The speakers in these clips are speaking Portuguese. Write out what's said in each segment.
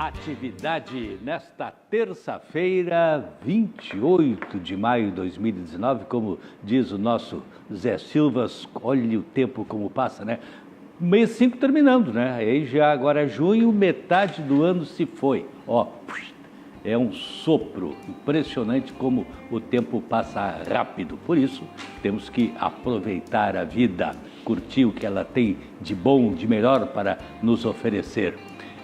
Atividade nesta terça-feira, 28 de maio de 2019, como diz o nosso Zé Silvas, olha o tempo como passa, né? Mês 5 terminando, né? Aí já agora é junho, metade do ano se foi. Ó, é um sopro, impressionante como o tempo passa rápido. Por isso, temos que aproveitar a vida, curtir o que ela tem de bom, de melhor para nos oferecer.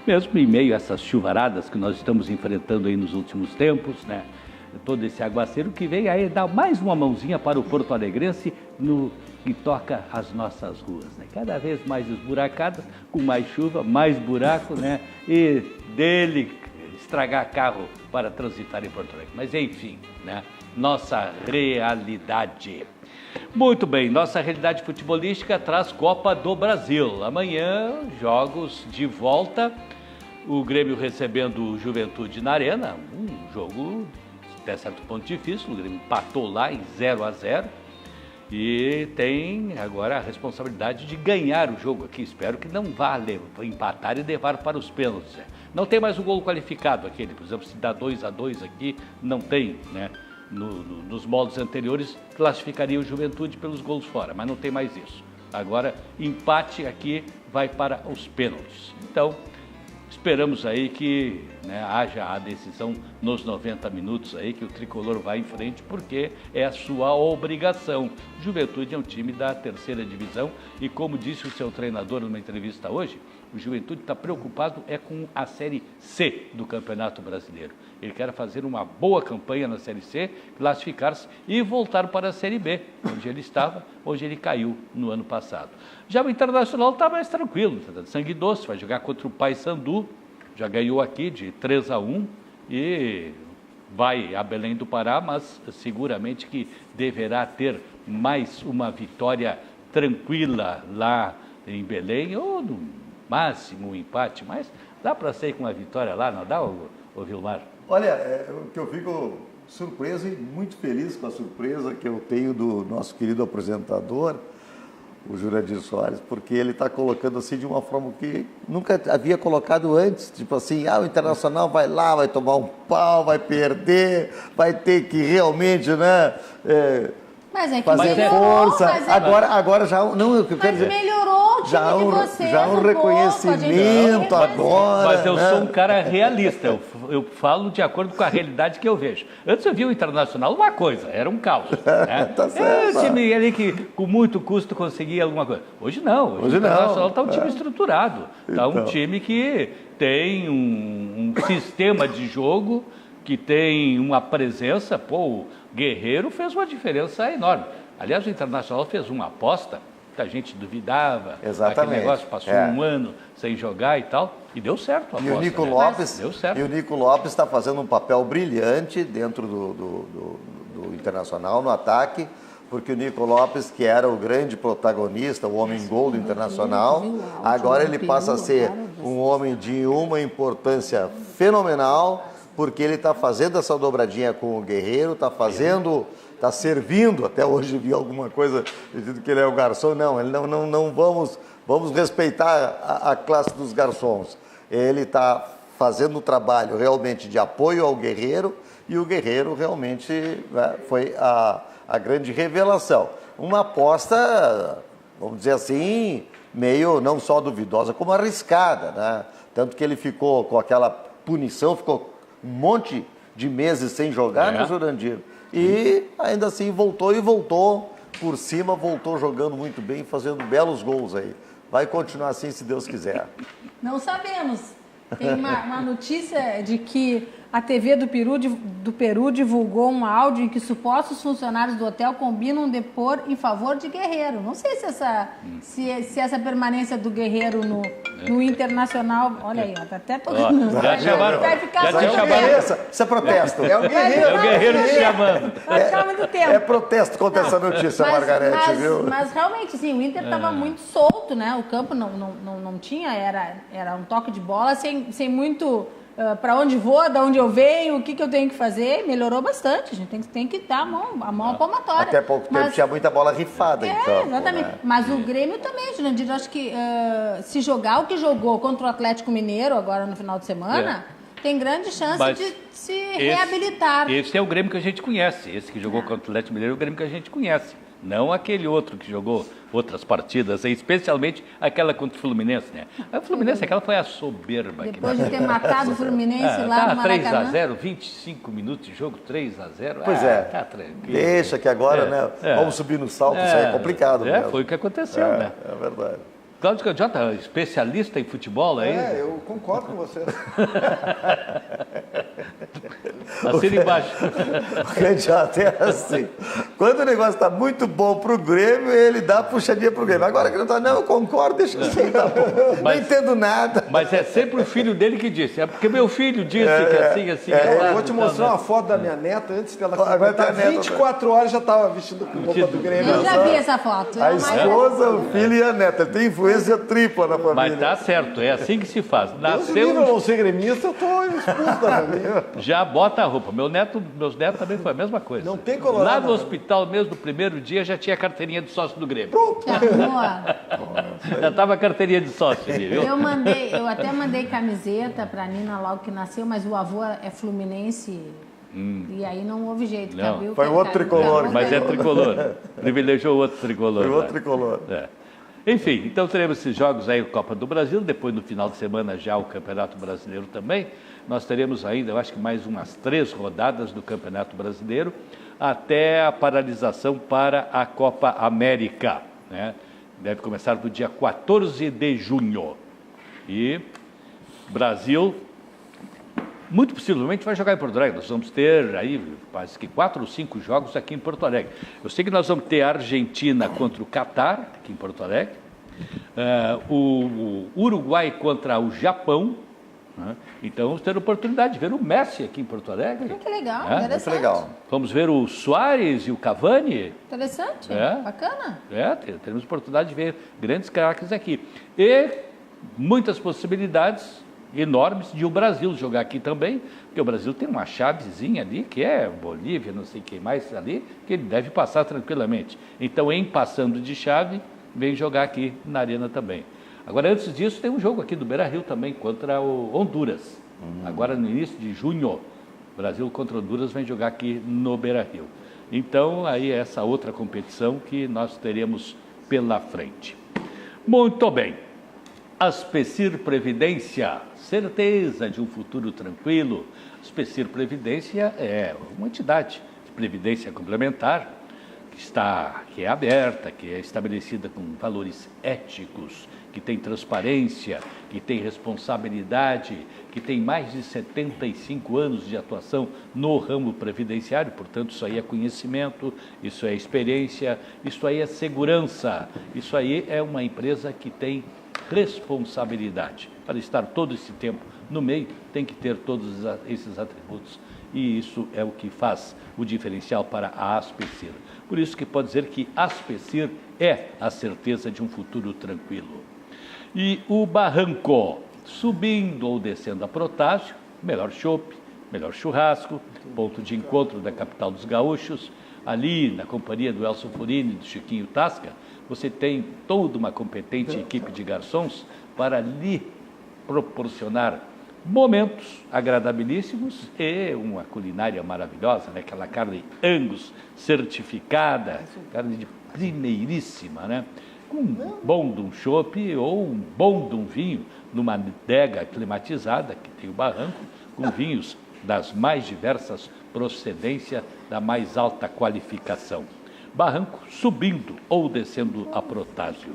Mesmo em meio a essas chuvaradas que nós estamos enfrentando aí nos últimos tempos, né? Todo esse aguaceiro que vem aí dar mais uma mãozinha para o Porto Alegrense no que toca as nossas ruas, né? Cada vez mais esburacadas, com mais chuva, mais buraco, né? E dele estragar carro para transitar em Porto Alegre. Mas enfim, né? Nossa realidade. Muito bem, nossa realidade futebolística traz Copa do Brasil. Amanhã, jogos de volta, o Grêmio recebendo o Juventude na Arena, um jogo até certo ponto difícil, o Grêmio empatou lá em 0-0 e tem agora a responsabilidade de ganhar o jogo aqui. Espero que não vá empatar e levar para os pênaltis. Não tem mais o gol qualificado aquele, por exemplo, se dá 2-2 aqui, não tem, né? Nos moldes anteriores, classificaria o Juventude pelos gols fora, mas não tem mais isso. Agora, empate aqui vai para os pênaltis. Então, esperamos aí que, né, haja a decisão nos 90 minutos aí, que o Tricolor vai em frente, porque é a sua obrigação. O Juventude é um time da terceira divisão e, como disse o seu treinador numa entrevista hoje, o Juventude está preocupado com a Série C do Campeonato Brasileiro. Ele quer fazer uma boa campanha na Série C, classificar-se e voltar para a Série B, onde ele estava, onde ele caiu no ano passado. Já o Internacional está mais tranquilo, está de sangue doce, vai jogar contra o Paysandu, já ganhou aqui de 3-1 e vai a Belém do Pará, mas seguramente que deverá ter mais uma vitória tranquila lá em Belém, ou no máximo um empate, mas dá para sair com uma vitória lá, não dá, ô Vilmar? Olha, que eu fico surpreso e muito feliz com a surpresa que eu tenho do nosso querido apresentador, o Jurandir Soares, porque ele está colocando assim de uma forma que nunca havia colocado antes, tipo assim, o Internacional vai lá, vai tomar um pau, vai perder, vai ter que realmente, né, mas é que fazer melhorou, força. Agora já não, eu quero dizer, melhorou o time de vocês, já um reconhecimento agora. Mas eu sou um cara realista, eu falo de acordo com a realidade que eu vejo. Antes eu vi o Internacional uma coisa, era um caos, né? Tá certo. Um time ali que com muito custo conseguia alguma coisa. Hoje não, hoje o Internacional está um time estruturado, está um time que tem um sistema de jogo, que tem uma presença. O Guerreiro fez uma diferença enorme. Aliás, o Internacional fez uma aposta que a gente duvidava. Exatamente. Aquele negócio passou um ano sem jogar e tal, e deu certo a aposta. E o Nico Lopes, deu certo. E o Nico Lopes está fazendo um papel brilhante dentro do Internacional, no ataque, porque o Nico Lopes, que era o grande protagonista, o homem-gol do Internacional, agora ele passa a ser um homem de uma importância fenomenal, porque ele está fazendo essa dobradinha com o Guerreiro, está servindo, até hoje vi alguma coisa dizendo que ele é o garçom. Não, ele não vamos respeitar a classe dos garçons. Ele está fazendo um trabalho realmente de apoio ao Guerreiro, e o Guerreiro realmente, né, foi a grande revelação. Uma aposta, vamos dizer assim, meio não só duvidosa, como arriscada, né? Tanto que ele ficou com aquela punição, ficou um monte de meses sem jogar, né, Jurandir? E ainda assim voltou por cima, voltou jogando muito bem, fazendo belos gols aí. Vai continuar assim, se Deus quiser. Não sabemos. Tem uma notícia de que a TV do Peru divulgou um áudio em que supostos funcionários do hotel combinam depor em favor de Guerreiro. Não sei se essa permanência do Guerreiro no Internacional... Olha aí, tá até todo mundo. Já chamaram. Isso é protesto. É o Guerreiro te chamando. Vai ficar muito tempo. É protesto contra essa notícia, Margarete, viu? Mas realmente, sim, o Inter estava muito solto, né? O campo não tinha, era um toque de bola sem muito para onde vou, de onde eu venho, o que eu tenho que fazer, melhorou bastante. A gente tem que dar a mão à palmatória. Até pouco tempo tinha muita bola rifada em campo. Exatamente. Né? Mas o Grêmio também, Jurandir, eu acho que se jogar o que jogou contra o Atlético Mineiro agora no final de semana, tem grande chance de se reabilitar. Esse é o Grêmio que a gente conhece. Esse que jogou contra o Atlético Mineiro é o Grêmio que a gente conhece. Não aquele outro que jogou outras partidas, especialmente aquela contra o Fluminense, né? A Fluminense, aquela foi a soberba. Depois de ter matado o Fluminense lá no Maracanã. 3-0, 25 minutos de jogo, 3-0. Pois Tá tranquilo. Deixa que agora, vamos subir no salto, isso aí é complicado mesmo. Foi o que aconteceu, né? É verdade. Cláudio Candiota, especialista em futebol, aí? Eu concordo com você. Assina embaixo. O Candiota é assim. Quando o negócio está muito bom para o Grêmio, ele dá puxadinha para o Grêmio. Agora que não está, não, eu concordo, deixa assim, tá bom. Não entendo nada. Mas é sempre o filho dele que disse. É porque meu filho disse que assim. Eu vou te mostrar uma foto da minha neta antes dela completar 24 horas já estava vestindo roupa do Grêmio. Eu já vi essa foto. A esposa, o filho e a neta. Ele tem influência tripla na família. Mas tá certo, é assim que se faz. Eu não ser gremista, eu estou expulso da família. Já bota a roupa. Meus netos também foi a mesma coisa. Não tem colorado. Lá no hospital mesmo, no primeiro dia, já tinha a carteirinha de sócio do Grêmio. Pronto. Já estava a carteirinha de sócio ali, viu? Eu até mandei camiseta para a Nina logo que nasceu, mas o avô é fluminense. E aí não houve jeito. Não, foi outro tricolor. Mas é tricolor. Privilegiou outro tricolor. Foi outro tricolor. Enfim, então teremos esses jogos aí, Copa do Brasil, depois no final de semana já o Campeonato Brasileiro também. Nós teremos ainda, eu acho que mais umas 3 rodadas do Campeonato Brasileiro, até a paralisação para a Copa América, né? Deve começar no dia 14 de junho. E Brasil, muito possivelmente, vai jogar em Porto Alegre. Nós vamos ter aí, quase que 4 ou 5 jogos aqui em Porto Alegre. Eu sei que nós vamos ter a Argentina contra o Catar, aqui em Porto Alegre. O Uruguai contra o Japão. Né? Então vamos ter a oportunidade de ver o Messi aqui em Porto Alegre. Que legal, Muito legal. Vamos ver o Suárez e o Cavani. Interessante, bacana. Teremos oportunidade de ver grandes craques aqui. E muitas possibilidades enormes de o Brasil jogar aqui também, porque o Brasil tem uma chavezinha ali, que é Bolívia, não sei quem mais ali, que ele deve passar tranquilamente. Então, em passando de chave, vem jogar aqui na Arena também. Agora, antes disso, tem um jogo aqui do Beira-Rio também, contra o Honduras. Agora, no início de junho, Brasil contra Honduras vem jogar aqui no Beira-Rio. Então, aí é essa outra competição que nós teremos pela frente. Muito bem. Aspecir Previdência, certeza de um futuro tranquilo. Aspecir Previdência é uma entidade de previdência complementar que é aberta, que é estabelecida com valores éticos, que tem transparência, que tem responsabilidade, que tem mais de 75 anos de atuação no ramo previdenciário, portanto, isso aí é conhecimento, isso é experiência, isso aí é segurança, isso aí é uma empresa que tem responsabilidade. Para estar todo esse tempo no meio, tem que ter todos esses atributos. E isso é o que faz o diferencial para a Aspecir. Por isso que pode dizer que Aspecir é a certeza de um futuro tranquilo. E o Barranco, subindo ou descendo a Protásio, melhor chopp, melhor churrasco, ponto de encontro da capital dos gaúchos, ali na companhia do Elson Furini e do Chiquinho Tasca, você tem toda uma competente equipe de garçons para lhe proporcionar momentos agradabilíssimos e uma culinária maravilhosa, né? Aquela carne Angus certificada, carne de primeiríssima, né? Um bom de um chopp ou um bom de um vinho numa adega climatizada, que tem o Barranco, com vinhos das mais diversas procedência, da mais alta qualificação. Barranco subindo ou descendo a Protásio.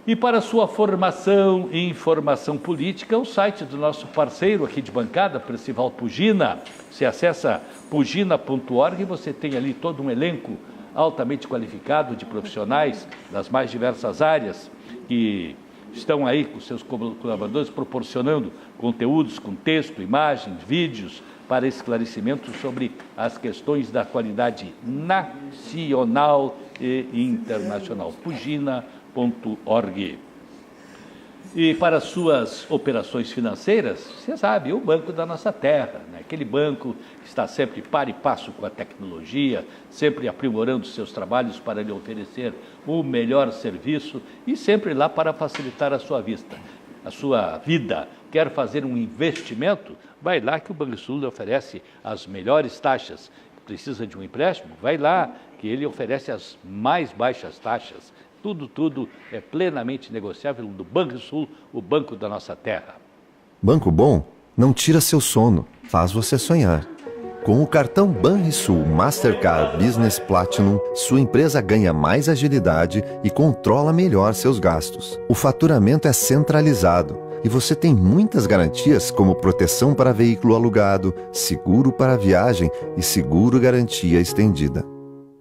E para sua formação e informação política, o site do nosso parceiro aqui de bancada, Percival Pugina. Você acessa pugina.org e você tem ali todo um elenco altamente qualificado de profissionais das mais diversas áreas que estão aí com seus colaboradores proporcionando conteúdos com texto, imagens, vídeos para esclarecimento sobre as questões da qualidade nacional e internacional. Pugina.org. E para suas operações financeiras, você sabe, o Banco da Nossa Terra, né? Aquele banco que está sempre par e passo com a tecnologia, sempre aprimorando seus trabalhos para lhe oferecer o melhor serviço e sempre lá para facilitar a sua vida. Quer fazer um investimento? Vai lá que o Banrisul lhe oferece as melhores taxas. Precisa de um empréstimo? Vai lá que ele oferece as mais baixas taxas. Tudo é plenamente negociável do Banrisul, o Banco da Nossa Terra. Banco bom não tira seu sono, faz você sonhar. Com o cartão Banrisul Mastercard Business Platinum, sua empresa ganha mais agilidade e controla melhor seus gastos. O faturamento é centralizado e você tem muitas garantias como proteção para veículo alugado, seguro para viagem e seguro garantia estendida.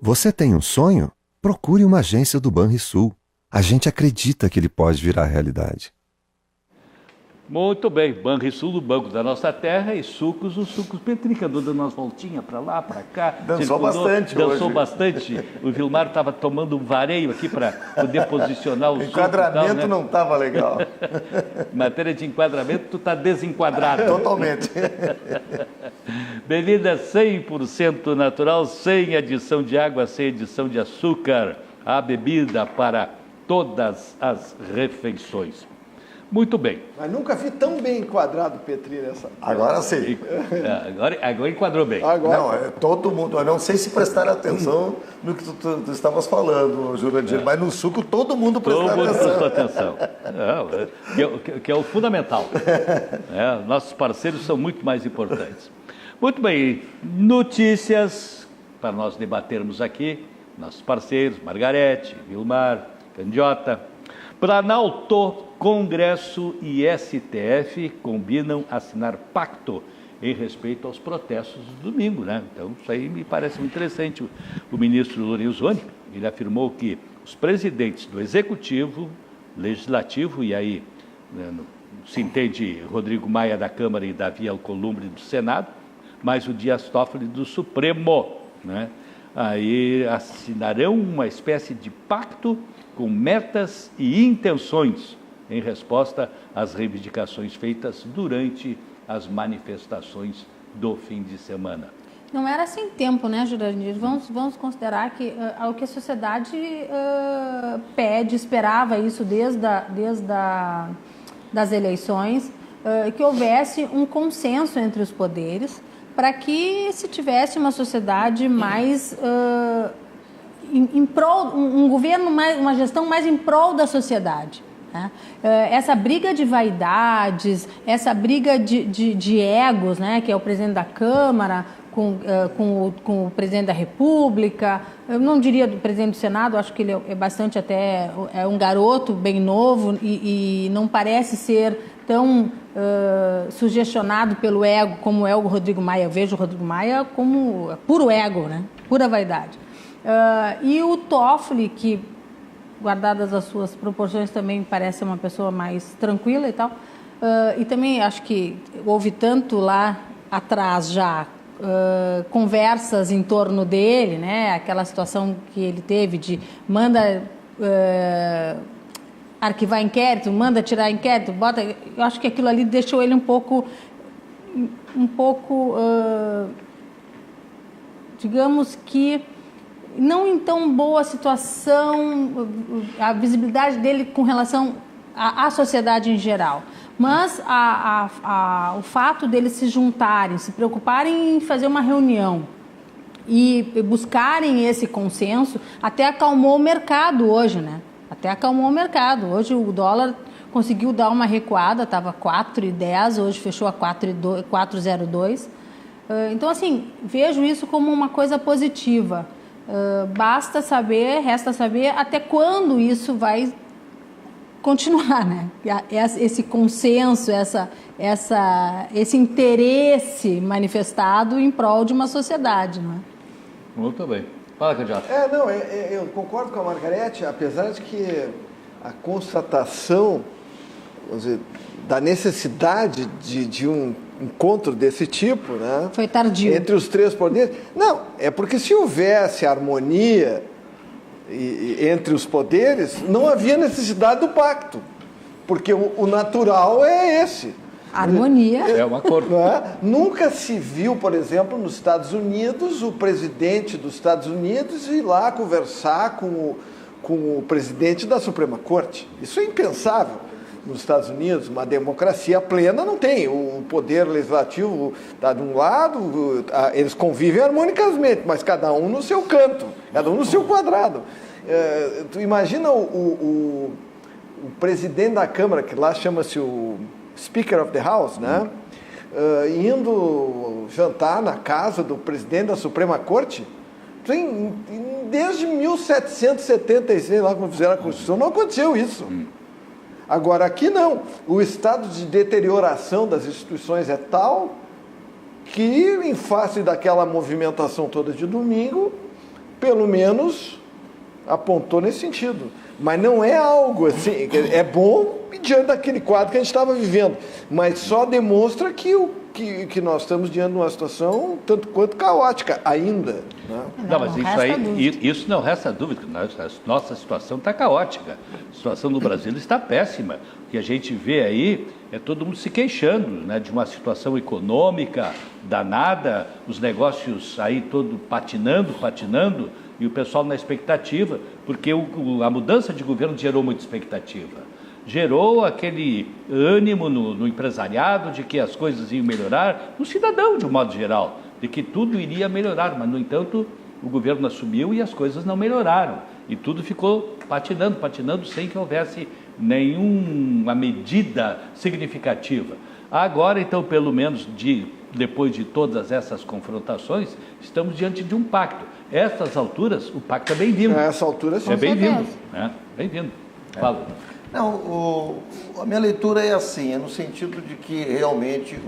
Você tem um sonho? Procure uma agência do Banrisul. A gente acredita que ele pode virar realidade. Muito bem, Banrisul, o Banco da Nossa Terra e Sucos, o Sucos Petrinca, andou dando umas voltinhas para lá, para cá. Dançou bastante. O Vilmar estava tomando um vareio aqui para poder posicionar o enquadramento tal, né? Não estava legal. Em matéria de enquadramento, tu está desenquadrado. Totalmente. Bebida 100% natural, sem adição de água, sem adição de açúcar. A bebida para todas as refeições. Muito bem. Mas nunca vi tão bem enquadrado, Petri, nessa... Agora sim. Agora enquadrou bem. Agora. Não, todo mundo... Eu não sei se prestaram atenção no que tu estavas falando, Jurandir, mas no suco todo mundo prestou atenção. Que é o fundamental. Nossos parceiros são muito mais importantes. Muito bem. Notícias para nós debatermos aqui. Nossos parceiros, Margarete, Vilmar, Candiota. Planalto, Congresso e STF combinam assinar pacto em respeito aos protestos do domingo, né? Então, isso aí me parece muito interessante. O ministro Lorenzoni, ele afirmou que os presidentes do Executivo, Legislativo, e aí se entende Rodrigo Maia da Câmara e Davi Alcolumbre do Senado, mais o Dias Toffoli do Supremo, né? Aí assinarão uma espécie de pacto com metas e intenções em resposta às reivindicações feitas durante as manifestações do fim de semana. Não era sem tempo, né, Jurandir? Vamos considerar que o que a sociedade pede, esperava isso desde das eleições, que houvesse um consenso entre os poderes para que se tivesse uma sociedade mais... em prol, um governo, uma gestão mais em prol da sociedade. Né? Essa briga de vaidades, essa briga de egos, né? Que é o presidente da Câmara com o presidente da República, eu não diria do presidente do Senado, acho que ele é bastante até, é um garoto bem novo e não parece ser tão sugestionado pelo ego como é o Rodrigo Maia. Eu vejo o Rodrigo Maia como puro ego, né? Pura vaidade. E o Toffoli, que, guardadas as suas proporções, também parece uma pessoa mais tranquila e tal. E também acho que houve tanto lá atrás já conversas em torno dele, né? Aquela situação que ele teve de manda arquivar inquérito, manda tirar inquérito, bota... Eu acho que aquilo ali deixou ele um pouco digamos que não em tão boa situação, a visibilidade dele com relação à sociedade em geral. Mas o fato deles se juntarem, se preocuparem em fazer uma reunião e buscarem esse consenso, até acalmou o mercado hoje, né? Até acalmou o mercado. Hoje o dólar conseguiu dar uma recuada, estava 4,10, hoje fechou a 4,02. Então, assim, vejo isso como uma coisa positiva. Resta saber até quando isso vai continuar, né? Esse consenso, esse interesse manifestado em prol de uma sociedade, não é? Muito bem. Fala, Candidato. Eu concordo com a Margarete, apesar de que a constatação, vamos dizer, da necessidade de um encontro desse tipo, né? Foi tardio. Entre os três poderes. Não, é porque se houvesse harmonia entre os poderes, não havia necessidade do pacto. porque o natural é esse. Harmonia. É um acordo. Não é? Nunca se viu, por exemplo, nos Estados Unidos, o presidente dos Estados Unidos ir lá conversar com o presidente da Suprema Corte. Isso é impensável. Nos Estados Unidos, uma democracia plena não tem. O poder legislativo está de um lado, eles convivem harmonicamente, mas cada um no seu canto, cada um no seu quadrado. Tu imagina o presidente da Câmara, que lá chama-se o Speaker of the House, né? Indo jantar na casa do presidente da Suprema Corte. Desde 1776, lá quando fizeram a Constituição, não aconteceu isso. Agora, aqui não. O estado de deterioração das instituições é tal que, em face daquela movimentação toda de domingo, pelo menos apontou nesse sentido. Mas não é algo assim, é bom diante daquele quadro que a gente estava vivendo, mas só demonstra que nós estamos diante de uma situação tanto quanto caótica ainda. Né? Não, mas isso não resta dúvida. Nossa situação está caótica. A situação no Brasil está péssima. O que a gente vê aí é todo mundo se queixando, né, de uma situação econômica danada, os negócios aí todo patinando, e o pessoal na expectativa, porque a mudança de governo gerou muita expectativa. Gerou aquele ânimo no empresariado de que as coisas iam melhorar, no cidadão de um modo geral, de que tudo iria melhorar, mas no entanto o governo assumiu e as coisas não melhoraram, e tudo ficou patinando sem que houvesse nenhuma medida significativa. Agora então, pelo menos depois de todas essas confrontações, estamos diante de um pacto. Essas alturas, o pacto é bem-vindo. Essa altura, sim. É bem-vindo, né? Bem-vindo. Fala. Não, a minha leitura é assim, é no sentido de que realmente,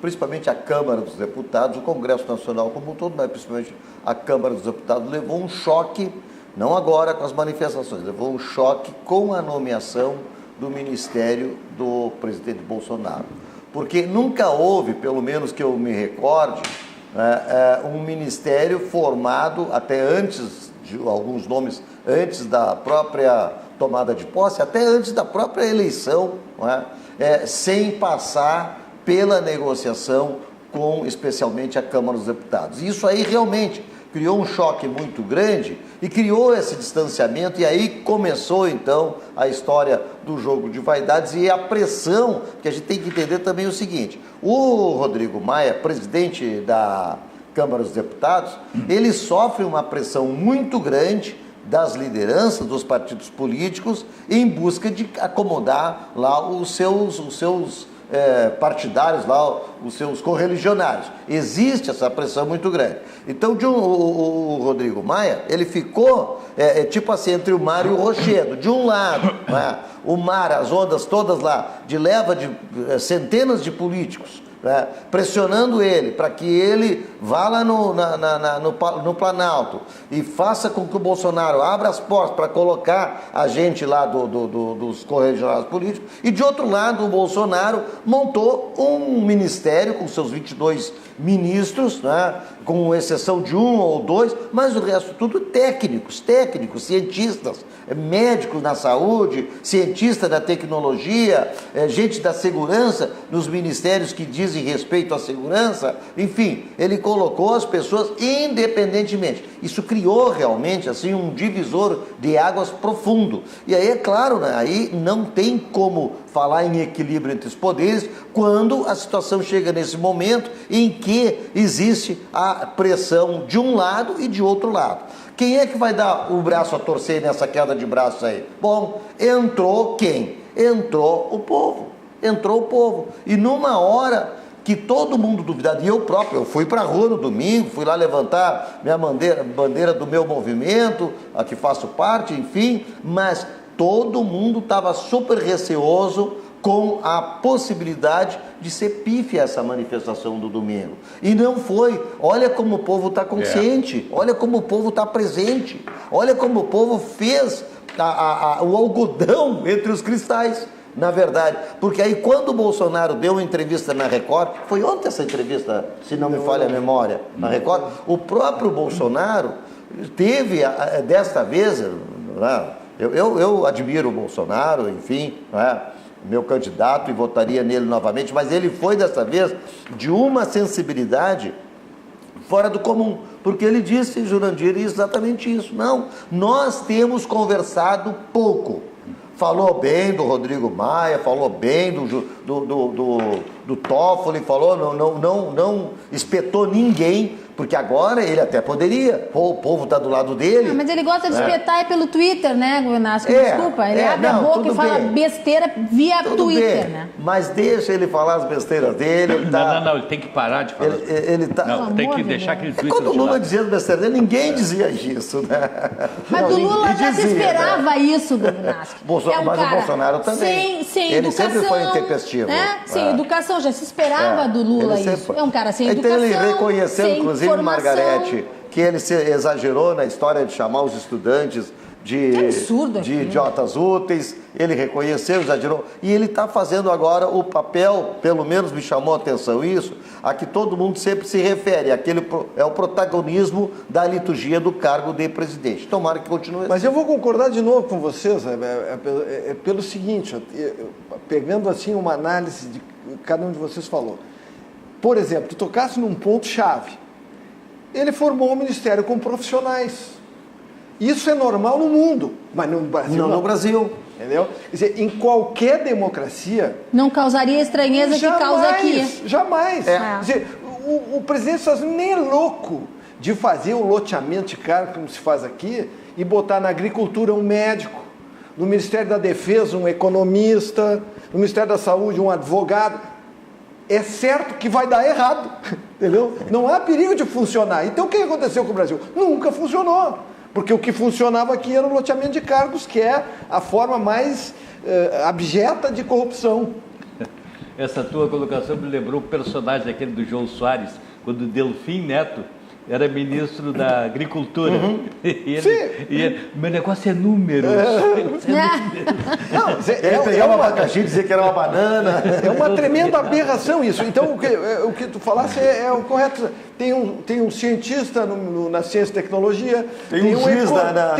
principalmente a Câmara dos Deputados, o Congresso Nacional como um todo, mas principalmente a Câmara dos Deputados, levou um choque, não agora com as manifestações, levou um choque com a nomeação do ministério do presidente Bolsonaro. Porque nunca houve, pelo menos que eu me recorde, um ministério formado até antes, de alguns nomes antes da própria tomada de posse, até antes da própria eleição, sem passar pela negociação com, especialmente, a Câmara dos Deputados. Isso aí realmente criou um choque muito grande e criou esse distanciamento, e aí começou então a história do jogo de vaidades e a pressão, que a gente tem que entender também o seguinte: o Rodrigo Maia, presidente da Câmara dos Deputados, ele sofre uma pressão muito grande das lideranças dos partidos políticos em busca de acomodar lá os seus partidários, lá os seus correligionários. Existe essa pressão muito grande. Então, o Rodrigo Maia, ele ficou tipo assim, entre o mar e o rochedo. De um lado, o mar, as ondas todas lá, leva de centenas de políticos, pressionando ele para que ele vá lá no Planalto e faça com que o Bolsonaro abra as portas para colocar a gente lá dos correligionários políticos, e de outro lado o Bolsonaro montou um ministério com seus 22 ministros, com exceção de um ou dois, mas o resto tudo técnicos, cientistas, médicos na saúde, cientistas da tecnologia, gente da segurança nos ministérios que dizem respeito à segurança. Enfim, ele colocou as pessoas independentemente. Isso criou realmente assim um divisor de águas profundo. E aí, é claro, aí não tem como falar em equilíbrio entre os poderes quando a situação chega nesse momento em que existe a pressão de um lado e de outro lado. Quem é que vai dar o braço a torcer nessa queda de braços aí? Bom, entrou quem? Entrou o povo. E numa hora que todo mundo duvidava, e eu próprio, eu fui para a rua no domingo, fui lá levantar minha bandeira do meu movimento, a que faço parte, enfim, mas todo mundo estava super receoso com a possibilidade de ser pífia essa manifestação do domingo. E não foi. Olha como o povo está consciente, olha como o povo está presente, olha como o povo fez o algodão entre os cristais, na verdade. Porque aí quando o Bolsonaro deu uma entrevista na Record, foi ontem essa entrevista, se não me falha a memória, na Record, o próprio Bolsonaro teve, desta vez, Eu admiro o Bolsonaro, enfim, não é? Meu candidato, e votaria nele novamente, mas ele foi dessa vez de uma sensibilidade fora do comum, porque ele disse, Jurandir, exatamente isso. Não, nós temos conversado pouco. Falou bem do Rodrigo Maia, falou bem do Toffoli, falou, não espetou ninguém, porque agora ele até poderia, o povo está do lado dele. Mas ele gosta de espetar pelo Twitter, né, Govinasco? Desculpa, ele abre a boca e fala besteira via Twitter, né? Mas deixa ele falar as besteiras dele. Ele tem que parar de falar. Não, tem que deixar aquele Twitter. Quando o Lula dizia besteira dele, ninguém dizia isso, né? Mas do Lula já se esperava isso, Govinasco. Mas o Bolsonaro também. Sem ele educação, sempre foi intempestivo. Né? Sem educação, já se esperava do Lula isso. É um cara sem educação. Então ele reconheceu, inclusive, formação. Margarete, que ele se exagerou na história de chamar os estudantes de idiotas úteis, ele reconheceu, exagerou, e ele está fazendo agora o papel, pelo menos me chamou a atenção isso, a que todo mundo sempre se refere, é o protagonismo da liturgia do cargo de presidente. Tomara que continue assim. Mas eu vou concordar de novo com vocês, pelo seguinte, pegando assim uma análise de cada um de vocês falou. Por exemplo, tu tocasse num ponto-chave. Ele formou um ministério com profissionais. Isso é normal no mundo, mas no Brasil não. No Brasil. Entendeu? Quer dizer, em qualquer democracia... Não causaria a estranheza que causa aqui. Jamais. Quer dizer, o presidente dos Estados Unidos nem é louco de fazer um loteamento de cargo, como se faz aqui, e botar na agricultura um médico, no Ministério da Defesa um economista, no Ministério da Saúde um advogado. É certo que vai dar errado, entendeu? Não há perigo de funcionar. Então o que aconteceu com o Brasil? Nunca funcionou. Porque o que funcionava aqui era o loteamento de cargos, que é a forma mais abjeta de corrupção. Essa tua colocação me lembrou o personagem aquele do João Soares, quando Delfim Neto era ministro da Agricultura. Meu negócio é números. Ele pegava um abacaxi e dizia que era uma banana. É uma tremenda aberração isso. Então, o que tu falasse é o correto. Tem um cientista na ciência e tecnologia, tem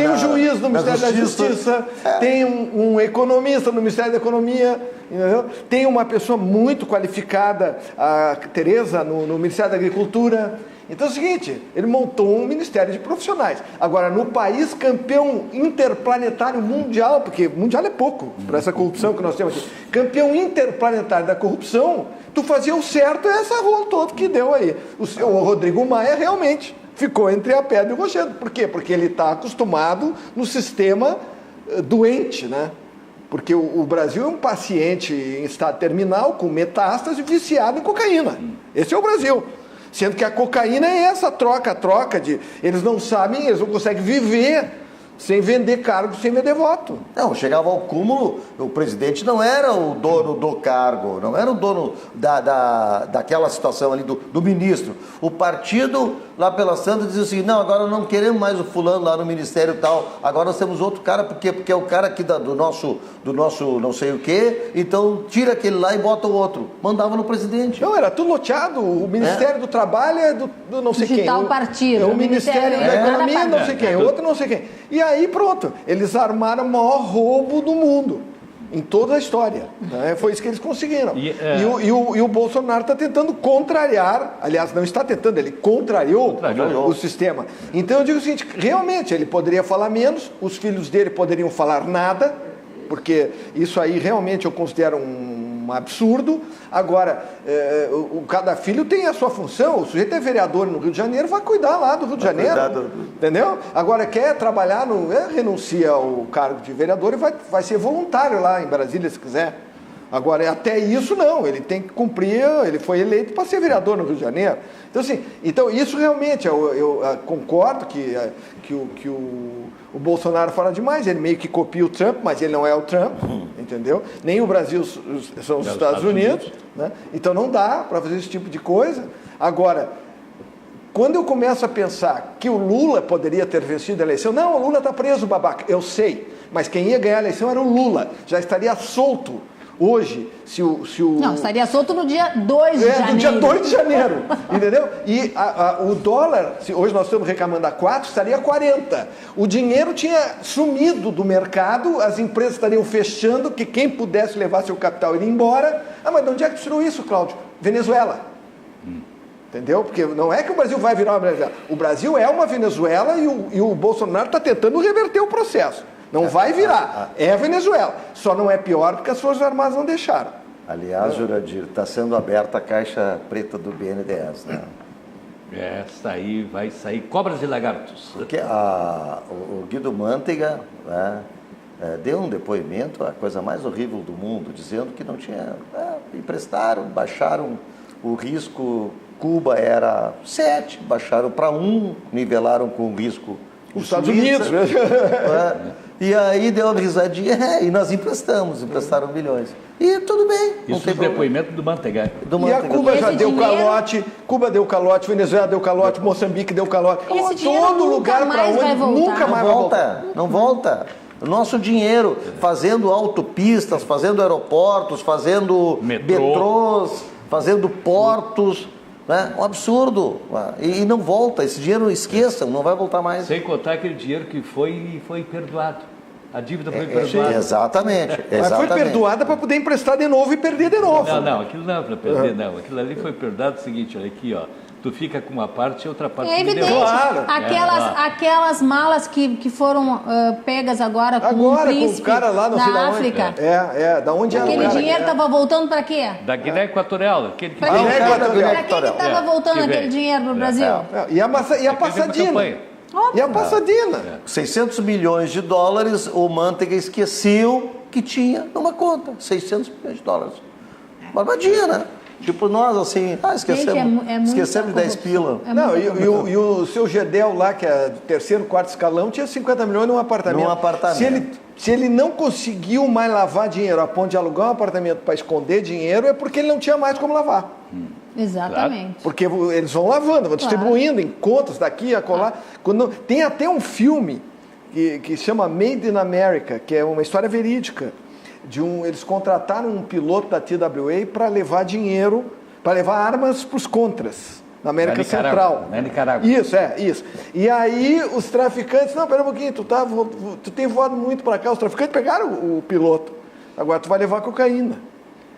um juiz no Ministério da Justiça, tem um economista no Ministério da Economia, entendeu? Tem uma pessoa muito qualificada, a Tereza, no Ministério da Agricultura. Então é o seguinte, ele montou um ministério de profissionais. Agora, no país campeão interplanetário mundial, porque mundial é pouco para essa corrupção que nós temos aqui, campeão interplanetário da corrupção, tu fazia o certo é essa rua toda que deu aí. O Rodrigo Maia realmente ficou entre a pedra e o rochedo. Por quê? Porque ele está acostumado no sistema doente, né? Porque o Brasil é um paciente em estado terminal, com metástase, viciado em cocaína. Esse é o Brasil. Sendo que a cocaína é essa troca de... Eles não sabem, eles não conseguem viver sem vender cargo, sem vender voto. Não, chegava ao cúmulo, o presidente não era o dono do cargo, não era o dono daquela situação ali do ministro. O partido, lá pela Santa, dizia assim, não, agora não queremos mais o fulano lá no ministério e tal, agora nós temos outro cara, porque é o cara aqui do nosso não sei o quê, então tira aquele lá e bota o outro. Mandava no presidente. Não, era tudo loteado, o Ministério do Trabalho é do não sei quem. Tal partido. O Ministério da Economia não sei quem, outro não sei quem. E aí pronto, eles armaram o maior roubo do mundo, em toda a história. Né? Foi isso que eles conseguiram. E o Bolsonaro está tentando contrariar, aliás, não está tentando, ele contrariou o sistema. Então eu digo o seguinte, realmente ele poderia falar menos, os filhos dele poderiam falar nada, porque isso aí realmente eu considero um absurdo. Agora, cada filho tem a sua função, o sujeito é vereador no Rio de Janeiro, vai cuidar lá do Rio de Janeiro, entendeu? Agora, quer trabalhar, renuncia ao cargo de vereador e vai ser voluntário lá em Brasília, se quiser. Agora, até isso não, ele tem que cumprir, ele foi eleito para ser vereador no Rio de Janeiro. Então, assim, isso realmente, eu concordo que o Bolsonaro fala demais, ele meio que copia o Trump, mas ele não é o Trump, entendeu? Nem o Brasil são os Estados Unidos, né? Então não dá para fazer esse tipo de coisa. Agora, quando eu começo a pensar que o Lula poderia ter vencido a eleição, não, o Lula está preso, babaca, eu sei, mas quem ia ganhar a eleição era o Lula, já estaria solto Hoje, se o... Não, estaria solto no dia 2 de janeiro. No dia 2 de janeiro, entendeu? E o dólar, se hoje nós estamos reclamando a 4, estaria a 40. O dinheiro tinha sumido do mercado, as empresas estariam fechando, que quem pudesse levar seu capital iria embora. Ah, mas de onde é que tu tirou isso, Cláudio? Venezuela. Entendeu? Porque não é que o Brasil vai virar uma Venezuela. O Brasil é uma Venezuela e o Bolsonaro está tentando reverter o processo. Não vai virar. É a Venezuela. Só não é pior porque as Forças Armadas não deixaram. Aliás, Jurandir, está sendo aberta a caixa preta do BNDES, né? Essa aí vai sair cobras e lagartos. Porque o Guido Mantega, né, deu um depoimento, a coisa mais horrível do mundo, dizendo que não tinha... emprestaram, baixaram o risco. Cuba era 7, baixaram para 1, nivelaram com o risco... Os Estados Unidos. E aí deu uma risadinha, e nós emprestaram milhões. E tudo bem. Isso é o depoimento do Mantega. E a Cuba já deu calote, Cuba deu calote, Venezuela deu calote, Moçambique deu calote. Todo lugar para onde nunca mais vai voltar. Não volta. O nosso dinheiro, fazendo autopistas, fazendo aeroportos, fazendo metrôs, fazendo portos... Né? Um absurdo. E não volta. Esse dinheiro, esqueçam, não vai voltar mais. Sem contar aquele dinheiro que foi perdoado. A dívida foi perdoada. Exatamente. Mas foi perdoada para poder emprestar de novo e perder de novo. Não, aquilo não é para perder, não. Aquilo ali foi perdoado. O seguinte, olha aqui, ó. Tu fica com uma parte e outra parte... É evidente. Claro. Aquelas malas que foram pegas agora com o príncipe com o cara lá no da África. Da onde era o Aquele cara? dinheiro estava voltando para quê? Da Guiné Equatorial. Aquele que... Para quem que estava voltando aquele dinheiro para o Brasil? E a passadina. E a passadina. 600 milhões de dólares, o Mantega esqueceu que tinha numa conta. 600 milhões de dólares. Barbadinha, né? Tipo nós, assim, esquecemos, esquecemos de 10 pila. E o seu Gedel lá, que é do terceiro, quarto escalão, tinha 50 milhões num apartamento. Se ele não conseguiu mais lavar dinheiro a ponto de alugar um apartamento para esconder dinheiro, é porque ele não tinha mais como lavar. Exatamente. Claro. Porque eles vão lavando, vão distribuindo em contas daqui, acolá. Tem até um filme que chama Made in America, que é uma história verídica. Eles contrataram um piloto da TWA para levar dinheiro, para levar armas para os contras, na América Central. Na Nicarágua. Isso. E aí os traficantes, não, pera um pouquinho, tu tem voado muito para cá, os traficantes pegaram o piloto, agora tu vai levar cocaína.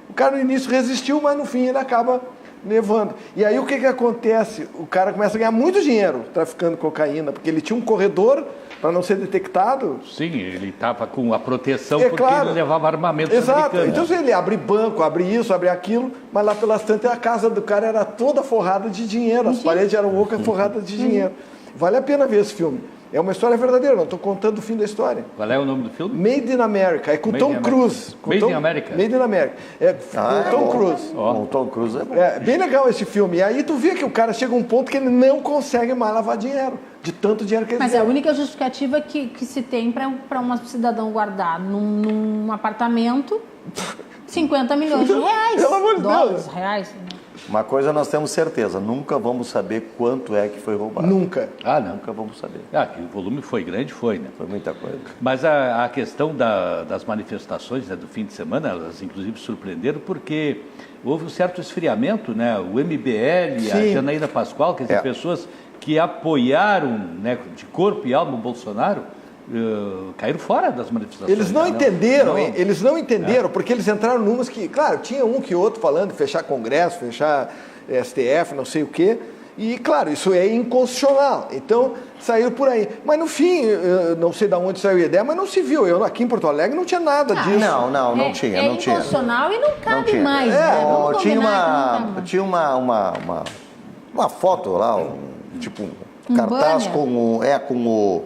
O cara no início resistiu, mas no fim ele acaba levando. E aí o que acontece? O cara começa a ganhar muito dinheiro traficando cocaína, porque ele tinha um corredor para não ser detectado. Sim, ele estava com a proteção porque ele levava armamento. Exato. Então se ele abre banco, abre isso, abre aquilo, mas lá pelas tantas a casa do cara era toda forrada de dinheiro, as paredes eram ocas forradas de dinheiro. Vale a pena ver esse filme. É uma história verdadeira, não estou contando o fim da história. Qual é o nome do filme? Made in America, é com Tom Cruise. Made in America? Made in America. É com Tom Cruise. O Tom Cruise é bom. É bem legal esse filme. E aí tu vê que o cara chega a um ponto que ele não consegue mais lavar dinheiro, de tanto dinheiro que ele tem. Mas é a única justificativa que se tem para um cidadão guardar num apartamento 50 milhões de reais. Pelo amor de dólares, Deus. reais. Uma coisa nós temos certeza, nunca vamos saber quanto é que foi roubado. Nunca. Não. Nunca vamos saber. Que o volume foi grande, né? Foi muita coisa. Mas a questão das manifestações, né, do fim de semana, elas inclusive surpreenderam porque houve um certo esfriamento, né? O MBL, Sim. a Janaína Pascoal, quer dizer, pessoas que apoiaram, né, de corpo e alma o Bolsonaro, caíram fora das manifestações. Eles não entenderam, porque eles entraram numas que, claro, tinha um que outro falando de fechar Congresso, fechar STF, não sei o quê, e claro, isso é inconstitucional, então saíram por aí. Mas no fim, não sei de onde saiu a ideia, mas não se viu. Eu aqui em Porto Alegre não tinha nada disso. Não tinha. É inconstitucional e não cabe mais. Tinha uma foto lá, tipo um cartaz com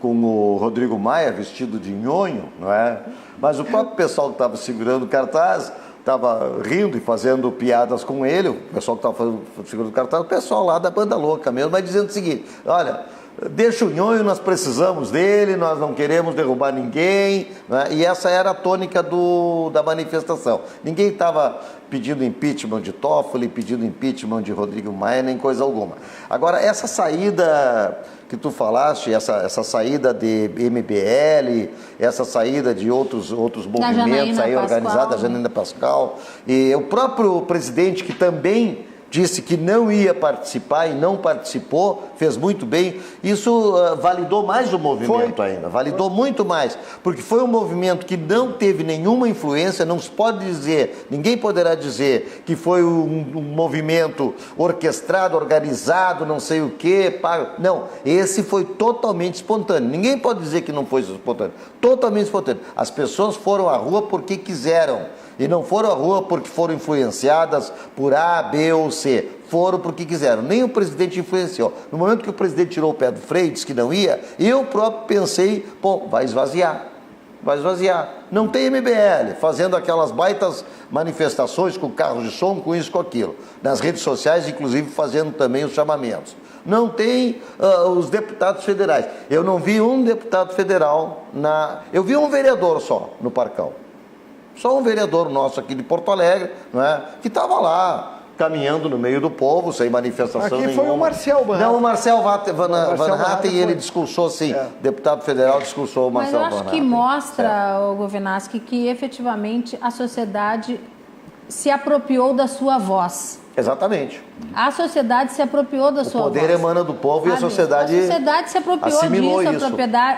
o Rodrigo Maia vestido de nhonho, não é? Mas o próprio pessoal que estava segurando o cartaz estava rindo e fazendo piadas com ele, o pessoal que estava segurando o cartaz, o pessoal lá da banda louca mesmo, mas dizendo o seguinte: olha, deixa o nhonho, nós precisamos dele, nós não queremos derrubar ninguém, né? E essa era a tônica da manifestação. Ninguém estava pedindo impeachment de Toffoli, pedindo impeachment de Rodrigo Maia, nem coisa alguma. Agora, essa saída que tu falaste, essa saída de MBL, essa saída de outros movimentos aí organizados, da Janaína Pascoal, e o próprio presidente que também disse que não ia participar e não participou, fez muito bem. Isso validou mais o movimento ainda, validou muito mais, porque foi um movimento que não teve nenhuma influência, não se pode dizer, ninguém poderá dizer que foi um movimento orquestrado, organizado, não sei o quê. Não, esse foi totalmente espontâneo. Ninguém pode dizer que não foi espontâneo, totalmente espontâneo. As pessoas foram à rua porque quiseram. E não foram à rua porque foram influenciadas por A, B ou C. Foram porque quiseram. Nem o presidente influenciou. No momento que o presidente tirou o pé do freio, disse que não ia, eu próprio pensei, vai esvaziar. Vai esvaziar. Não tem MBL fazendo aquelas baitas manifestações com carros de som, com isso, com aquilo. Nas redes sociais, inclusive, fazendo também os chamamentos. Não tem os deputados federais. Eu não vi um deputado federal Eu vi um vereador só no Parcão. Só um vereador nosso aqui de Porto Alegre, não é? Que estava lá, caminhando no meio do povo, sem manifestação nenhuma. Aqui foi o Marcel Van Hatten. Não, o Marcel Van Hatten, ele discursou, sim. Deputado federal discursou o Marcel Van Hatten. Mas eu acho que mostra, o Governaschi, que efetivamente a sociedade se apropriou da sua voz. Exatamente. A sociedade se apropriou da sua voz. O poder emana do povo e a sociedade se apropriou disso.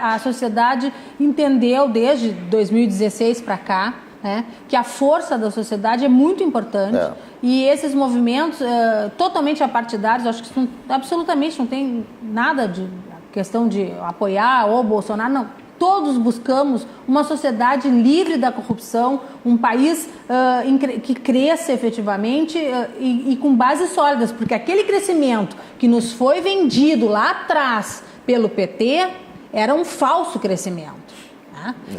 A sociedade entendeu desde 2016 para cá, né, que a força da sociedade é muito importante e esses movimentos totalmente apartidários, acho que absolutamente não tem nada de questão de apoiar ou Bolsonaro, não. Todos buscamos uma sociedade livre da corrupção, um país que cresça efetivamente e com bases sólidas, porque aquele crescimento que nos foi vendido lá atrás pelo PT era um falso crescimento.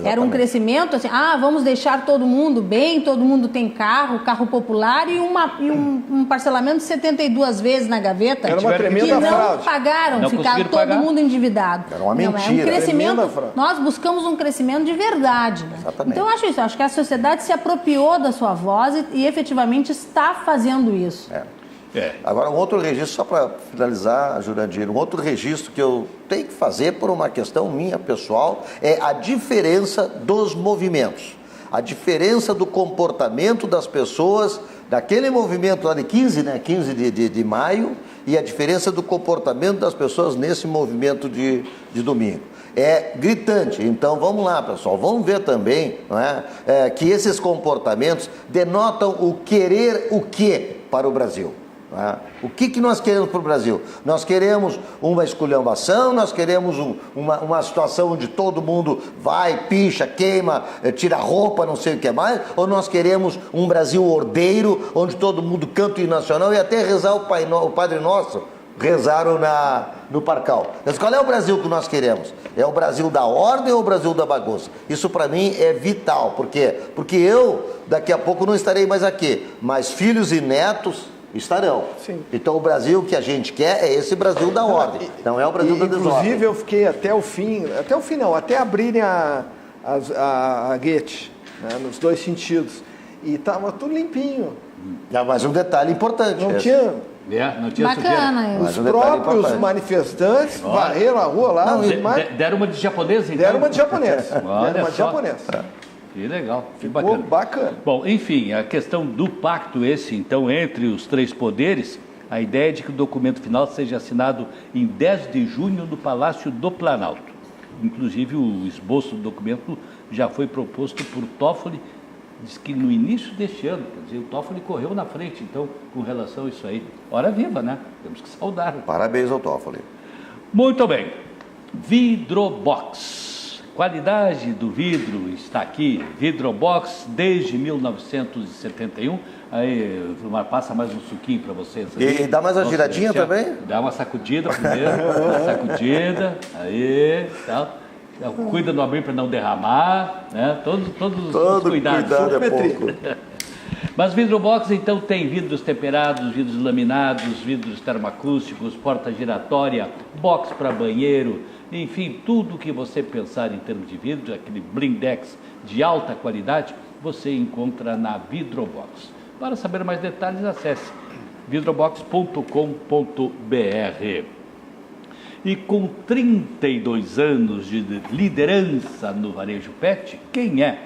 Era um crescimento assim, vamos deixar todo mundo bem, todo mundo tem carro popular e um parcelamento de 72 vezes na gaveta. Era uma tremenda fraude. Não pagaram, ficaram todo mundo endividado. Era uma mentira. É um crescimento, nós buscamos um crescimento de verdade. Né? Então eu acho isso, acho que a sociedade se apropriou da sua voz e efetivamente está fazendo isso. Agora, um outro registro, só para finalizar, Jurandir, um outro registro que eu tenho que fazer por uma questão minha pessoal é a diferença dos movimentos, a diferença do comportamento das pessoas daquele movimento lá de 15 de maio e a diferença do comportamento das pessoas nesse movimento de domingo. É gritante. Então vamos lá, pessoal, vamos ver também, não é, que esses comportamentos denotam o querer o quê para o Brasil. O que nós queremos para o Brasil? Nós queremos uma esculhambação, nós queremos uma situação onde todo mundo vai, picha, queima, tira roupa, não sei o que mais, ou nós queremos um Brasil ordeiro, onde todo mundo canta o hino nacional e até rezar o Padre Nosso, rezaram no Parcal. Mas qual é o Brasil que nós queremos? É o Brasil da ordem ou o Brasil da bagunça? Isso para mim é vital. Por quê? Porque eu, daqui a pouco, não estarei mais aqui, mas filhos e netos estarão. Sim. Então o Brasil que a gente quer é esse Brasil da ordem, não é o Brasil da desordem. Inclusive eu fiquei até abrirem a Goethe, né, nos dois sentidos, e estava tudo limpinho. Mas um detalhe importante. Não tinha bacana. Os próprios manifestantes varreram a rua lá. Deram uma de japonês, então? Deram uma de japonês. Que legal, que bacana. Bom, enfim, a questão do pacto então, entre os três poderes, a ideia é de que o documento final seja assinado em 10 de junho no Palácio do Planalto. Inclusive, o esboço do documento já foi proposto por Toffoli, diz que no início deste ano, quer dizer, o Toffoli correu na frente, então, com relação a isso aí. Hora viva, né? Temos que saudar. Parabéns ao Toffoli. Muito bem. Vidrobox. Qualidade do vidro está aqui, Vidrobox desde 1971. Aí, passa mais um suquinho para vocês. E dá mais uma giradinha também? Dá uma sacudida primeiro, uma sacudida, aí, tal. Cuida do abrir para não derramar, né? Todos os cuidados. Cuidado é pouco. Mas Vidrobox, então, tem vidros temperados, vidros laminados, vidros termoacústicos, porta giratória, box para banheiro, enfim, tudo que você pensar em termos de vidro, aquele blindex de alta qualidade, você encontra na Vidrobox. Para saber mais detalhes, acesse vidrobox.com.br. E com 32 anos de liderança no varejo pet, quem é,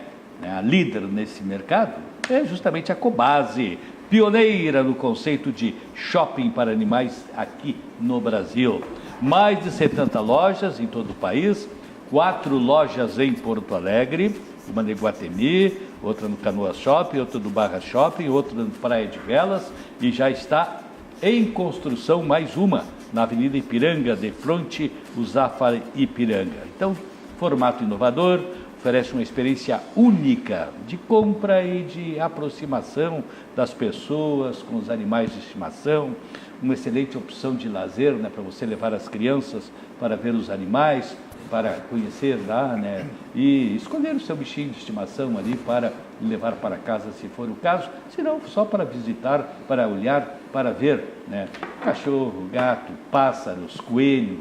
a líder nesse mercado? É justamente a Cobasi, pioneira no conceito de shopping para animais aqui no Brasil. Mais de 70 lojas em todo o país, 4 lojas em Porto Alegre, uma no Iguatemi, outra no Canoas Shopping, outra no Barra Shopping, outra no Praia de Velas, e já está em construção mais uma na Avenida Ipiranga, de frente o Zafari Ipiranga. Então, formato inovador, oferece uma experiência única de compra e de aproximação das pessoas com os animais de estimação, uma excelente opção de lazer, né, para você levar as crianças para ver os animais, para conhecer lá, né, e escolher o seu bichinho de estimação ali para levar para casa, se for o caso, se não, só para visitar, para olhar, para ver, né, cachorro, gato, pássaros, coelho,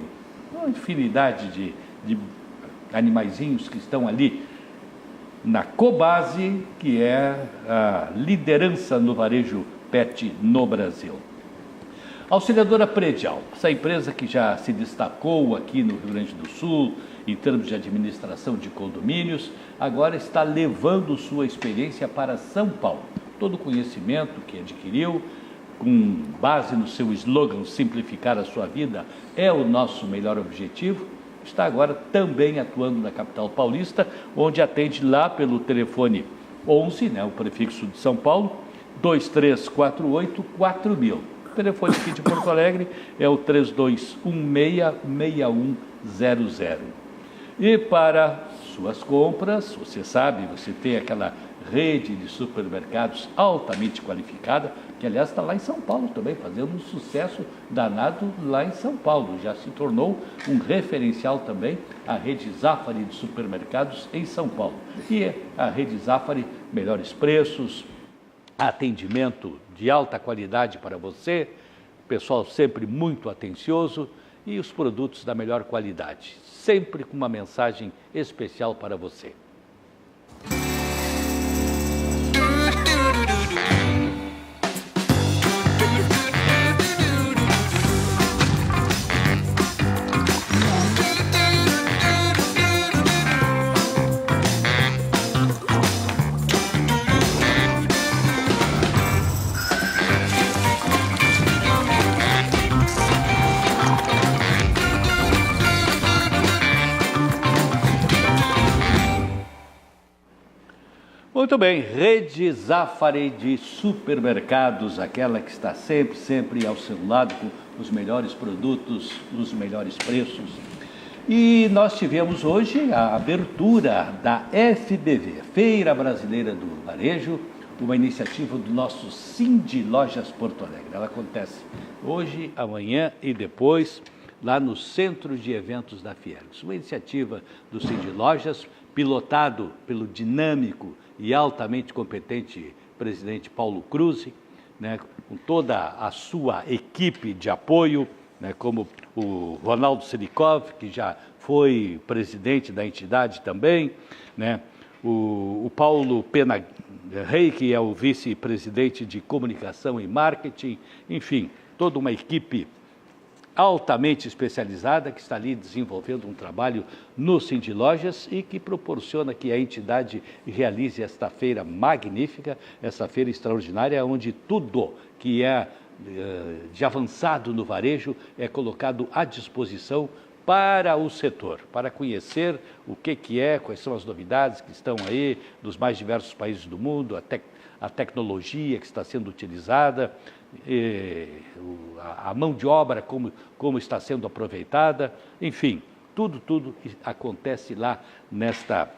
uma infinidade de animaizinhos que estão ali na Cobasi, que é a liderança no varejo pet no Brasil. Auxiliadora Predial, essa empresa que já se destacou aqui no Rio Grande do Sul em termos de administração de condomínios, agora está levando sua experiência para São Paulo. Todo o conhecimento que adquiriu, com base no seu slogan simplificar a sua vida, é o nosso melhor objetivo, está agora também atuando na capital paulista, onde atende lá pelo telefone 11, né, o prefixo de São Paulo, 2348-4000. O telefone aqui de Porto Alegre é o 3216-6100. E para suas compras, você sabe, você tem aquela rede de supermercados altamente qualificada, que aliás está lá em São Paulo também, fazendo um sucesso danado lá em São Paulo. Já se tornou um referencial também a rede Zafari de supermercados em São Paulo. E a rede Zafari, melhores preços, atendimento de alta qualidade para você, pessoal sempre muito atencioso e os produtos da melhor qualidade, sempre com uma mensagem especial para você. Muito bem, rede Zafari de supermercados, aquela que está sempre ao seu lado com os melhores produtos, os melhores preços. E nós tivemos hoje a abertura da FBV, Feira Brasileira do Varejo, uma iniciativa do nosso Cindy Lojas Porto Alegre. Ela acontece hoje, amanhã e depois, lá no Centro de Eventos da Fiergs. Uma iniciativa do Cindy Lojas, pilotado pelo dinâmico e altamente competente presidente Paulo Cruz, né, com toda a sua equipe de apoio, né, como o Ronaldo Silikov, que já foi presidente da entidade também, né, o Paulo Pena Rey, que é o vice-presidente de comunicação e marketing, enfim, toda uma equipe altamente especializada que está ali desenvolvendo um trabalho no Cindy Lojas e que proporciona que a entidade realize esta feira magnífica, essa feira extraordinária, onde tudo que é de avançado no varejo é colocado à disposição para o setor, para conhecer o que é, quais são as novidades que estão aí dos mais diversos países do mundo, a tecnologia que está sendo utilizada, a mão de obra, como está sendo aproveitada, enfim, tudo acontece lá nesta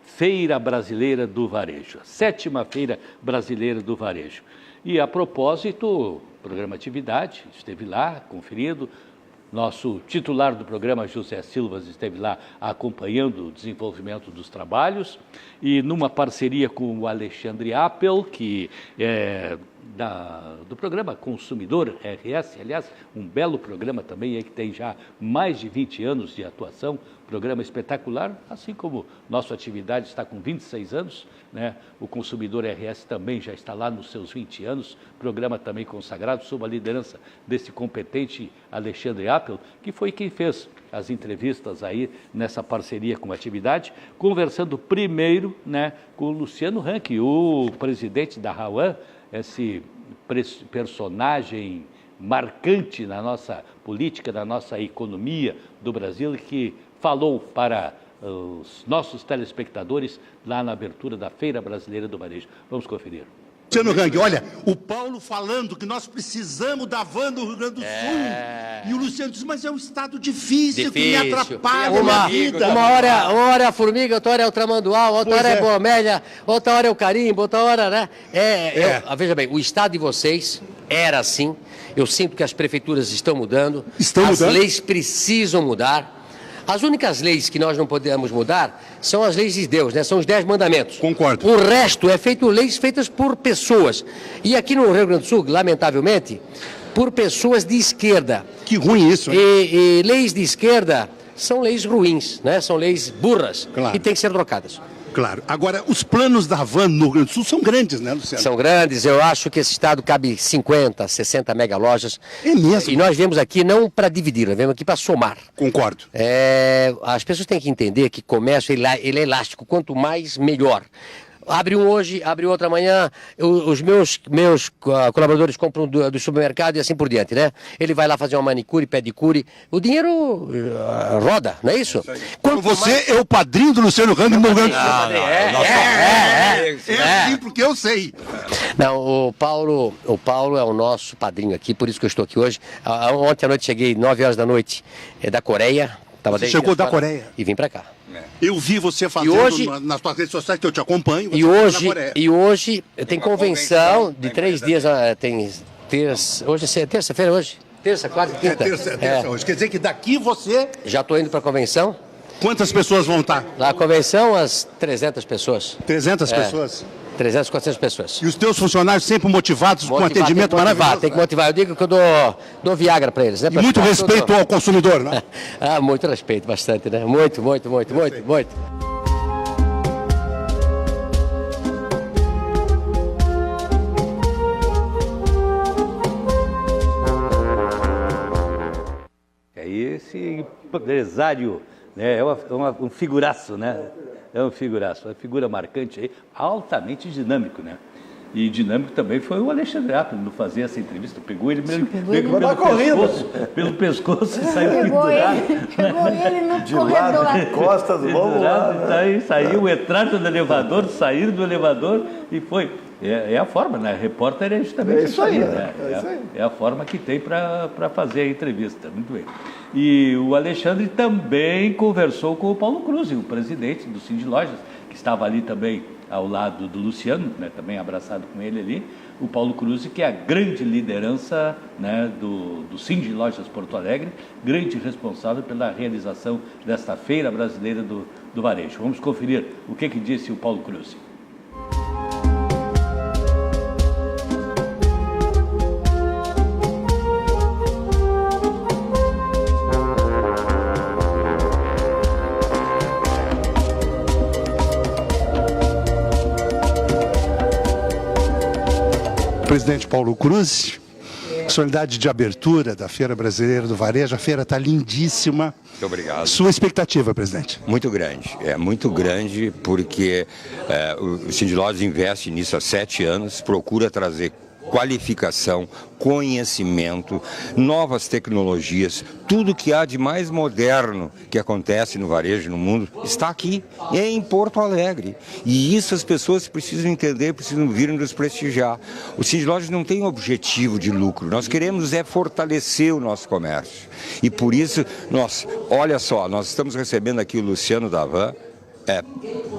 Feira Brasileira do Varejo, a 7ª Feira Brasileira do Varejo. E a propósito, o programa Atividade esteve lá, conferindo, Nosso titular do programa, José Silvas, esteve lá acompanhando o desenvolvimento dos trabalhos e numa parceria com o Alexandre Appel, que é do programa Consumidor RS, aliás, um belo programa também, que tem já mais de 20 anos de atuação, programa espetacular, assim como nossa atividade está com 26 anos, né? O Consumidor RS também já está lá nos seus 20 anos, programa também consagrado sob a liderança desse competente Alexandre Appel, que foi quem fez as entrevistas aí nessa parceria com a atividade, conversando primeiro, né, com o Luciano Hang, o presidente da Rauan, esse personagem marcante na nossa política, na nossa economia do Brasil, que falou para os nossos telespectadores lá na abertura da Feira Brasileira do Varejo. Vamos conferir. Luciano Hang, olha, o Paulo falando que nós precisamos da van do Rio Grande do Sul. E o Luciano diz, mas é um estado difícil. Que me atrapalha na vida. Uma hora é a formiga, outra hora é o tramanduá, outra hora é a boamélia, outra hora é o carimbo, outra hora, né? Veja bem, o estado de vocês era assim. Eu sinto que as prefeituras estão mudando. As leis precisam mudar. As únicas leis que nós não podemos mudar são as leis de Deus, né? São os 10 mandamentos. Concordo. O resto é feito leis feitas por pessoas. E aqui no Rio Grande do Sul, lamentavelmente, por pessoas de esquerda. Que ruim isso, hein? E leis de esquerda são leis ruins, né? São leis burras, claro, e têm que ser trocadas. Claro. Agora, os planos da van no Rio Grande do Sul são grandes, né, Luciano? São grandes. Eu acho que esse estado cabe 50, 60 mega lojas. É mesmo? E nós viemos aqui não para dividir, nós viemos aqui para somar. Concordo. As pessoas têm que entender que comércio ele é elástico. Quanto mais, melhor. Abre um hoje, abre outro amanhã, os meus colaboradores compram do supermercado e assim por diante, né? Ele vai lá fazer uma manicure, pedicure, o dinheiro roda, não é isso? Você é o padrinho do Luciano Hang no Rio Grande do Sul. Sim, porque eu sei. Não, o Paulo é o nosso padrinho aqui, por isso que eu estou aqui hoje. Ontem à noite cheguei 9 horas da noite, da Coreia. Você chegou da Coreia? E vim para cá. Eu vi você fazendo nas suas redes sociais, que eu te acompanho. E hoje tem convenção de 3 dias. Tem hoje é terça-feira, hoje? Terça, quarta, quinta. Terça hoje. Quer dizer que daqui você... Já estou indo para a convenção. Quantas pessoas vão estar? Na convenção, as 300 pessoas. 300 pessoas? 300, 400 pessoas. E os teus funcionários sempre motivados com atendimento maravilhoso? Tem que motivar. Eu digo que eu dou Viagra para eles, né? E muito respeito ao consumidor, né? Muito respeito, bastante, né? Muito. Esse empresário, né, é um figuraço, né? É um figuraço, uma figura marcante aí, altamente dinâmico, né? E dinâmico também foi o Alexandre Appel, no fazer essa entrevista, pegou ele pelo pescoço e saiu pendurado. Pegou ele no de lado, de costas, vamos lá. Né? Saiu, entraram no elevador, saíram do elevador e foi. É a forma, né? Repórter é justamente isso aí, né? É a forma que tem para fazer a entrevista. Muito bem. E o Alexandre também conversou com o Paulo Cruz, o presidente do Sind Lojas, que estava ali também ao lado do Luciano, né? Também abraçado com ele ali. O Paulo Cruz, que é a grande liderança, né, do Sind Lojas Porto Alegre, grande responsável pela realização desta Feira Brasileira do Varejo. Vamos conferir o que disse o Paulo Cruz. Presidente Paulo Cruz, solenidade de abertura da Feira Brasileira do Varejo. A feira está lindíssima. Muito obrigado. Sua expectativa, presidente? Muito grande, porque o Sind Lojas investe nisso há 7 anos, procura trazer qualificação, conhecimento, novas tecnologias, tudo que há de mais moderno que acontece no varejo no mundo está aqui, em Porto Alegre. E isso as pessoas precisam entender, precisam vir nos prestigiar. O Sind Lojas não tem objetivo de lucro, nós queremos fortalecer o nosso comércio. E por isso, olha só, nós estamos recebendo aqui o Luciano da Van,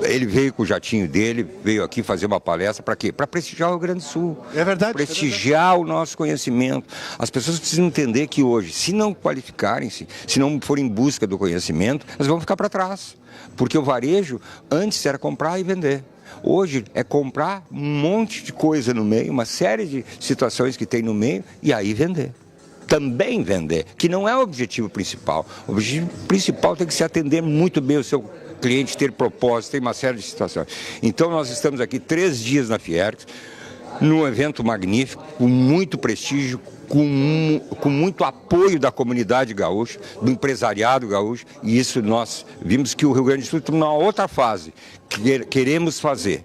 Ele veio com o jatinho dele, veio aqui fazer uma palestra para quê? Para prestigiar o Rio Grande do Sul. É verdade. Prestigiar o nosso conhecimento. As pessoas precisam entender que hoje, se não qualificarem-se, se não forem em busca do conhecimento, elas vão ficar para trás. Porque o varejo antes era comprar e vender. Hoje é comprar um monte de coisa no meio, uma série de situações que tem no meio e aí vender. Também vender, que não é o objetivo principal. O objetivo principal tem que se atender muito bem o seu cliente, ter propósito, tem uma série de situações. Então nós estamos aqui 3 dias na Fiergs, num evento magnífico, com muito prestígio, com muito apoio da comunidade gaúcha, do empresariado gaúcho, e isso nós vimos que o Rio Grande do Sul está numa outra fase, queremos fazer.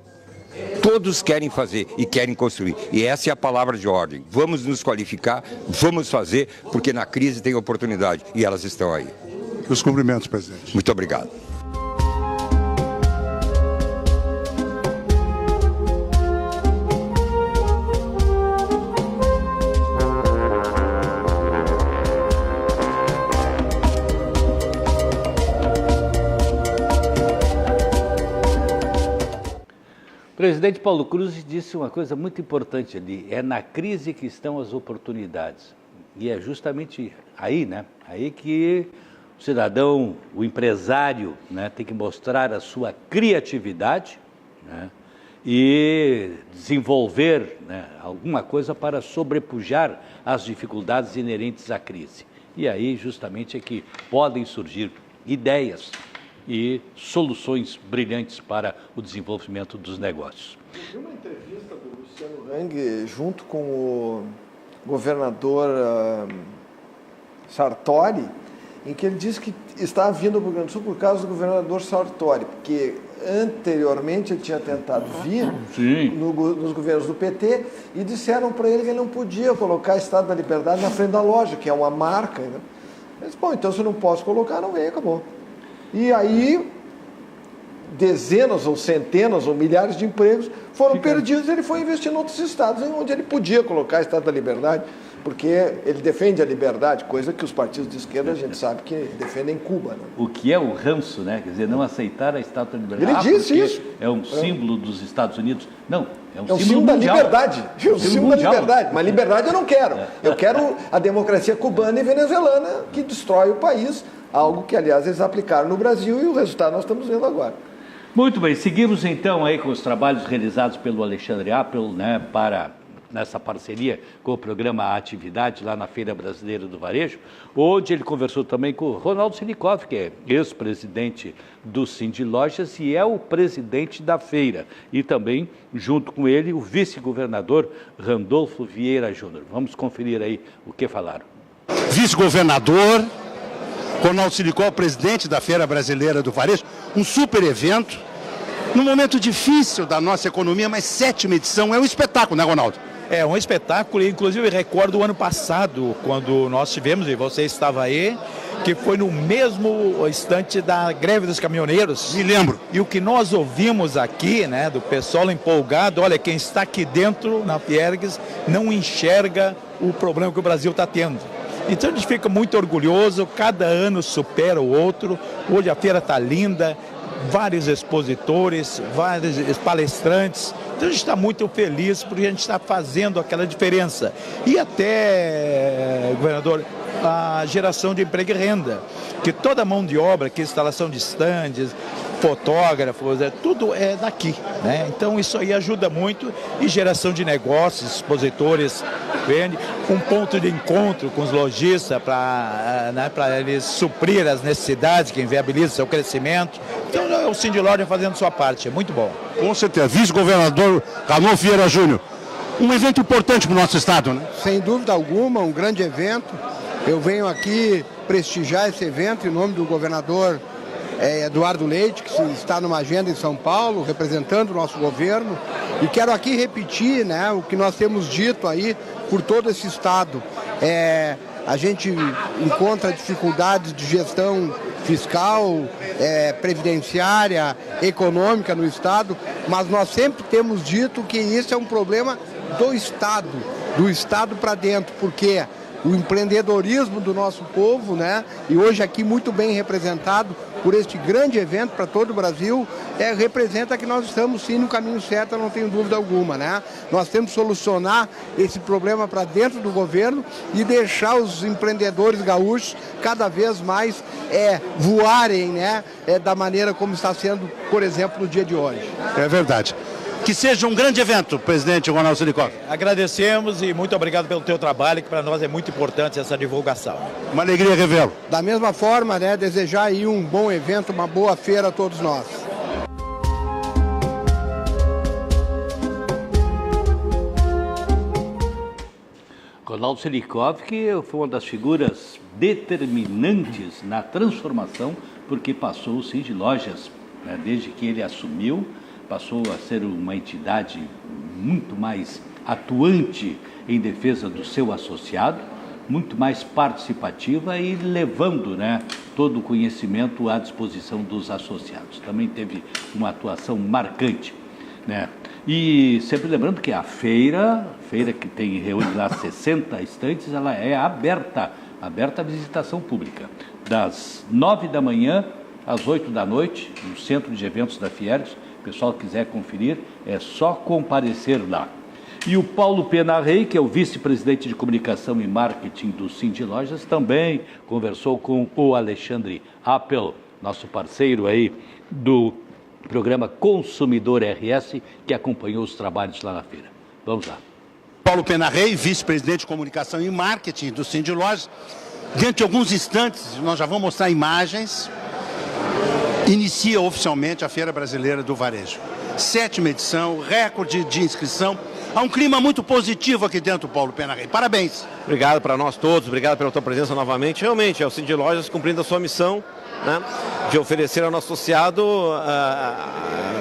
Todos querem fazer e querem construir. E essa é a palavra de ordem. Vamos nos qualificar, vamos fazer, porque na crise tem oportunidade e elas estão aí. Os cumprimentos, presidente. Muito obrigado. O presidente Paulo Cruz disse uma coisa muito importante ali, é na crise que estão as oportunidades. E é justamente aí, né? Aí que o cidadão, o empresário, né, tem que mostrar a sua criatividade, né, e desenvolver, né, alguma coisa para sobrepujar as dificuldades inerentes à crise. E aí justamente é que podem surgir ideias e soluções brilhantes para o desenvolvimento dos negócios. Eu vi uma entrevista do Luciano Hang junto com o governador Sartori, em que ele disse que estava vindo ao Rio Grande do Sul por causa do governador Sartori, porque anteriormente ele tinha tentado vir nos governos do PT e disseram para ele que ele não podia colocar a Estátua da Liberdade na frente da loja, que é uma marca. Né? Ele disse, bom, então se eu não posso colocar, não vem, acabou. E aí, dezenas ou centenas ou milhares de empregos foram perdidos e ele foi investir em outros estados, onde ele podia colocar a Estátua da Liberdade, porque ele defende a liberdade, coisa que os partidos de esquerda a gente sabe que defendem Cuba. Né? O que é o ranço, né? Quer dizer, não aceitar a Estátua da Liberdade. Ele disse isso. É um símbolo dos Estados Unidos. Não, é um símbolo da liberdade. É um símbolo da liberdade. Mas liberdade eu não quero. Eu quero a democracia cubana e venezuelana que destrói o país. Algo que, aliás, eles aplicaram no Brasil e o resultado nós estamos vendo agora. Muito bem, seguimos então aí com os trabalhos realizados pelo Alexandre Appel, né, nessa parceria com o programa Atividade, lá na Feira Brasileira do Varejo, onde ele conversou também com o Ronaldo Silikov, que é ex-presidente do Cindy Lojas e é o presidente da feira. E também, junto com ele, o vice-governador Randolfo Vieira Júnior. Vamos conferir aí o que falaram. Vice-governador Ronaldo Silikov, presidente da Feira Brasileira do Varejo, um super evento, num momento difícil da nossa economia, mas 7ª edição, é um espetáculo, né, Ronaldo? É um espetáculo, inclusive eu recordo o ano passado, quando nós tivemos, e você estava aí, que foi no mesmo instante da greve dos caminhoneiros. Me lembro. E o que nós ouvimos aqui, né, do pessoal empolgado, olha, quem está aqui dentro, na Fiergs, não enxerga o problema que o Brasil está tendo. Então a gente fica muito orgulhoso, cada ano supera o outro, hoje a feira está linda, vários expositores, vários palestrantes, então a gente está muito feliz porque a gente está fazendo aquela diferença. E até, governador, a geração de emprego e renda, que toda mão de obra, que instalação de estandes, fotógrafos, tudo é daqui, né? Então isso aí ajuda muito e geração de negócios, expositores, vende, um ponto de encontro com os lojistas para eles suprir as necessidades, que inviabilizam seu crescimento. Então é o Cindy Lojas fazendo sua parte, é muito bom. Com certeza, vice-governador Randolfo Vieira Júnior, um evento importante para o nosso estado, né? Sem dúvida alguma, um grande evento. Eu venho aqui prestigiar esse evento em nome do governador Eduardo Leite, que está numa agenda em São Paulo, representando o nosso governo. E quero aqui repetir, né, o que nós temos dito aí por todo esse estado. A gente encontra dificuldades de gestão fiscal, previdenciária, econômica no estado, mas nós sempre temos dito que isso é um problema do estado para dentro, porque o empreendedorismo do nosso povo, né? E hoje aqui muito bem representado por este grande evento para todo o Brasil, representa que nós estamos sim no caminho certo, eu não tenho dúvida alguma, né? Nós temos que solucionar esse problema para dentro do governo e deixar os empreendedores gaúchos cada vez mais voarem, né? Da maneira como está sendo, por exemplo, no dia de hoje. É verdade. Que seja um grande evento, presidente Ronaldo Silikov. Agradecemos e muito obrigado pelo teu trabalho, que para nós é muito importante essa divulgação. Uma alegria revê-lo. Da mesma forma, né, desejar aí um bom evento, uma boa feira a todos nós. Ronaldo Silikov, que foi uma das figuras determinantes na transformação, porque passou o Cindy Lojas, né, desde que ele assumiu, passou a ser uma entidade muito mais atuante em defesa do seu associado, muito mais participativa e levando, né, todo o conhecimento à disposição dos associados. Também teve uma atuação marcante, né? E sempre lembrando que a feira que reúne lá 60 estantes, ela é aberta à visitação pública, das 9 da manhã às 8 da noite, no Centro de Eventos da Fiergs. O pessoal que quiser conferir, é só comparecer lá. E o Paulo Penarrey, que é o vice-presidente de comunicação e marketing do Cindy Lojas, também conversou com o Alexandre Appel, nosso parceiro aí do programa Consumidor RS, que acompanhou os trabalhos lá na feira. Vamos lá. Paulo Penarrey, vice-presidente de comunicação e marketing do Cindy Lojas. Dentro de alguns instantes, nós já vamos mostrar imagens. Inicia oficialmente a Feira Brasileira do Varejo. 7ª edição, recorde de inscrição. Há um clima muito positivo aqui dentro, Paulo Penarrey. Parabéns. Obrigado para nós todos, obrigado pela tua presença novamente. Realmente, é o Cindy Lojas cumprindo a sua missão, né, de oferecer ao nosso associado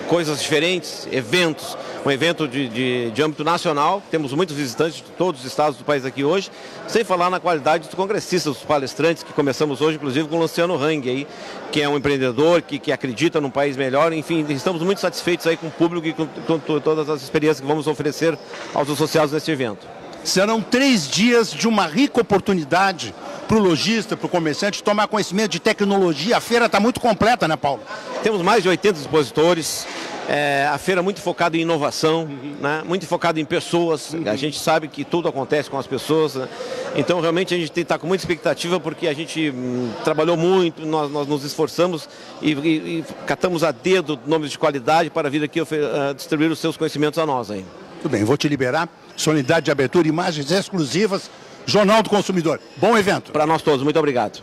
coisas diferentes, eventos. Um evento de âmbito nacional, temos muitos visitantes de todos os estados do país aqui hoje, sem falar na qualidade dos congressistas, dos palestrantes, que começamos hoje, inclusive, com o Luciano Hang, aí, que é um empreendedor, que acredita num país melhor. Enfim, estamos muito satisfeitos aí com o público e com todas as experiências que vamos oferecer aos associados neste evento. Serão 3 dias de uma rica oportunidade para o lojista, para o comerciante, tomar conhecimento de tecnologia. A feira está muito completa, né, Paulo? Temos mais de 80 expositores. A feira muito focada em inovação, né? Muito focada em pessoas. A gente sabe que tudo acontece com as pessoas, né? Então realmente a gente está com muita expectativa, porque a gente trabalhou muito, nós nos esforçamos e catamos a dedo nomes de qualidade para vir aqui distribuir os seus conhecimentos a nós aí. Tudo bem, vou te liberar. Solenidade de abertura, imagens exclusivas, Jornal do Consumidor. Bom evento. Para nós todos, muito obrigado.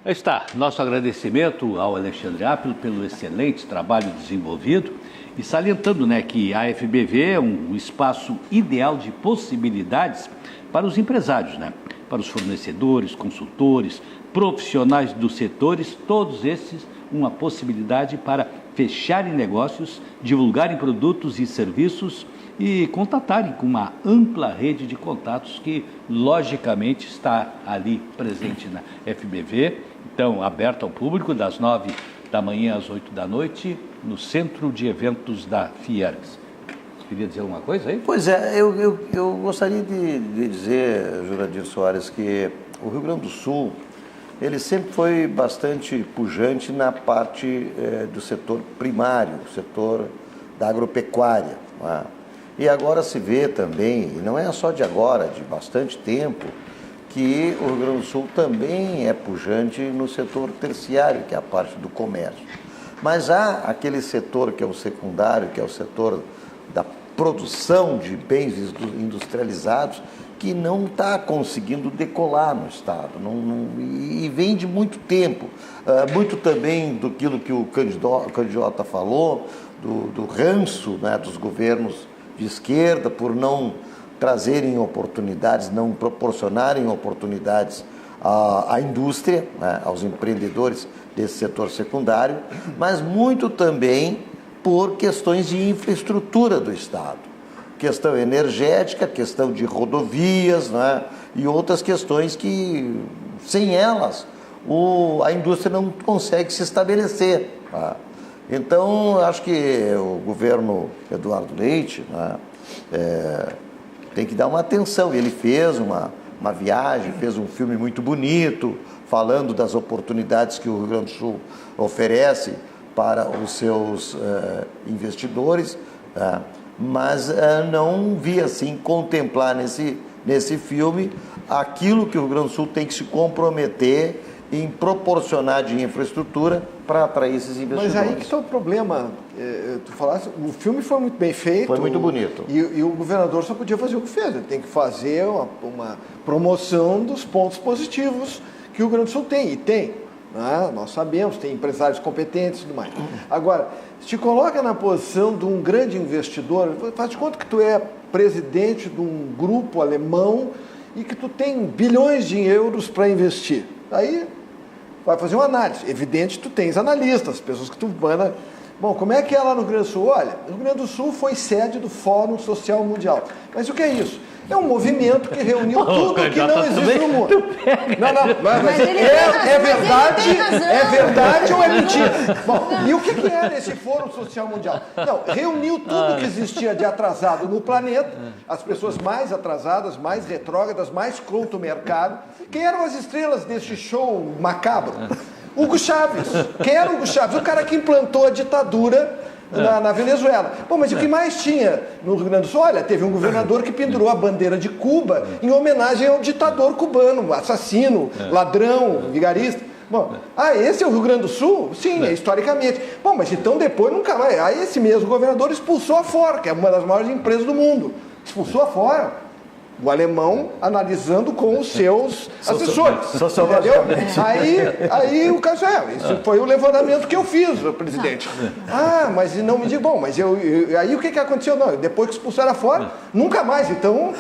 Aí está, nosso agradecimento ao Alexandre Appel pelo excelente trabalho desenvolvido e salientando, né, que a FBV é um espaço ideal de possibilidades para os empresários, né, para os fornecedores, consultores, profissionais dos setores, todos esses uma possibilidade para fecharem negócios, divulgarem produtos e serviços e contatarem com uma ampla rede de contatos que, logicamente, está ali presente na FBV. Então, aberto ao público, das 9 da manhã às 8 da noite, no Centro de Eventos da Fiergs. Queria dizer alguma coisa aí? Pois é, eu gostaria de dizer, Jurandir Soares, que o Rio Grande do Sul, ele sempre foi bastante pujante na parte do setor primário, setor da agropecuária, não é? E agora se vê também, e não é só de agora, de bastante tempo, que o Rio Grande do Sul também é pujante no setor terciário, que é a parte do comércio. Mas há aquele setor que é o secundário, que é o setor da produção de bens industrializados, que não está conseguindo decolar no Estado, e vem de muito tempo. Muito também do que o candidato falou, do ranço, né, dos governos de esquerda por não trazerem oportunidades, não proporcionarem oportunidades à indústria, né, aos empreendedores desse setor secundário, mas muito também por questões de infraestrutura do Estado. Questão energética, questão de rodovias, né, e outras questões que, sem elas, a indústria não consegue se estabelecer. Tá? Então, acho que o governo Eduardo Leite, né, tem que dar uma atenção. Ele fez uma viagem, fez um filme muito bonito, falando das oportunidades que o Rio Grande do Sul oferece para os seus investidores, mas não vi assim contemplar nesse filme aquilo que o Rio Grande do Sul tem que se comprometer em proporcionar de infraestrutura para atrair esses investidores. Mas aí que está o problema. Tu falaste, o filme foi muito bem feito. Foi muito bonito. E o governador só podia fazer o que fez. Ele tem que fazer uma promoção dos pontos positivos que o Rio Grande do Sul tem. E tem. Né? Nós sabemos, tem empresários competentes e tudo mais. Agora, se te coloca na posição de um grande investidor, faz de conta que tu é presidente de um grupo alemão e que tu tem bilhões de euros para investir. Aí vai fazer uma análise. Evidente, tu tens analistas, pessoas que tu manda. Bom, como é que é lá no Rio Grande do Sul? Olha, o Rio Grande do Sul foi sede do Fórum Social Mundial. Mas o que é isso? É um movimento que reuniu tudo que não existe no mundo. Não, mas é verdade ou é mentira? Bom, e o que era esse Fórum Social Mundial? Não, reuniu tudo que existia de atrasado no planeta, as pessoas mais atrasadas, mais retrógradas, mais contra o mercado. Quem eram as estrelas deste show macabro? Hugo Chávez. Quem era Hugo Chávez? O cara que implantou a ditadura na Venezuela. Bom, mas o que mais tinha no Rio Grande do Sul? Olha, teve um governador que pendurou a bandeira de Cuba em homenagem ao ditador cubano, assassino, ladrão, vigarista. Bom, esse é o Rio Grande do Sul? Sim, historicamente. Bom, mas então depois nunca mais. Aí esse mesmo governador expulsou a Ford, que é uma das maiores empresas do mundo. Expulsou a Ford. O alemão analisando com os seus assessores. Sociologicamente. Aí o caso isso foi o levantamento que eu fiz, presidente. Mas não me diga, bom, mas aí o que aconteceu? Não, depois que expulsaram fora, nunca mais. Então,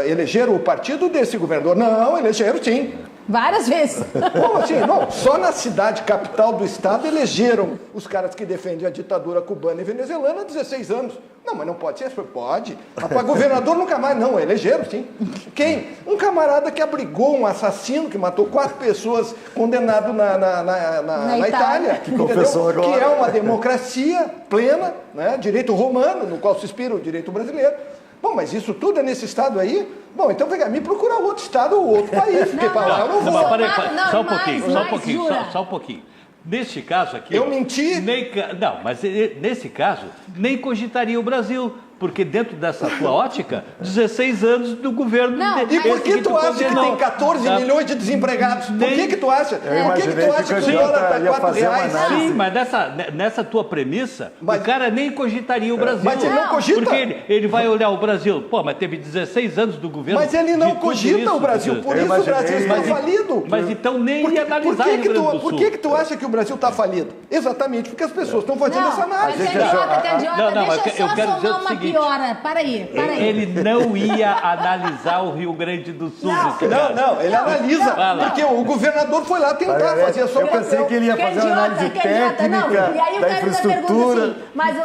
elegeram o partido desse governador. Não, elegeram sim. Várias vezes. Como assim? Não, só na cidade capital do estado elegeram os caras que defendem a ditadura cubana e venezuelana há 16 anos. Não, mas não pode ser? Pode. Mas governador nunca mais. Não, elegeram sim. Quem? Um camarada que abrigou um assassino que matou 4 pessoas condenado na Itália. Que confessou agora. Que é uma democracia plena, né? Direito romano, no qual se inspira o direito brasileiro. Bom, mas isso tudo é nesse estado aí? Bom, então vem me procurar outro estado ou outro país. Porque para lá eu não vou. Só um pouquinho. Neste caso aqui... Eu menti? Mas nesse caso, nem cogitaria o Brasil, porque dentro dessa tua ótica, 16 anos do governo... E por que tu acha que tem 14 milhões de desempregados? Por que tu acha? Por que tu acha que o dólar está R$4? Sim, mas nessa tua premissa, o cara nem cogitaria o Brasil. Mas ele não cogita. Porque ele vai olhar o Brasil. Pô, mas teve 16 anos do governo... Mas ele não cogita o Brasil, por isso o Brasil está falido. Mas então nem ia analisar o Rio Grande do Sul. Por que tu acha que o Brasil está falido? Exatamente porque as pessoas estão fazendo essa análise. Mas deixa eu só somar uma piora. Para aí. Ele não ia analisar o Rio Grande do Sul. Não, ele analisa. Porque o governador foi lá tentar fazer a sua Eu pensei que ele ia fazer uma análise técnica E aí o da cara ainda pergunta infraestrutura. assim, mas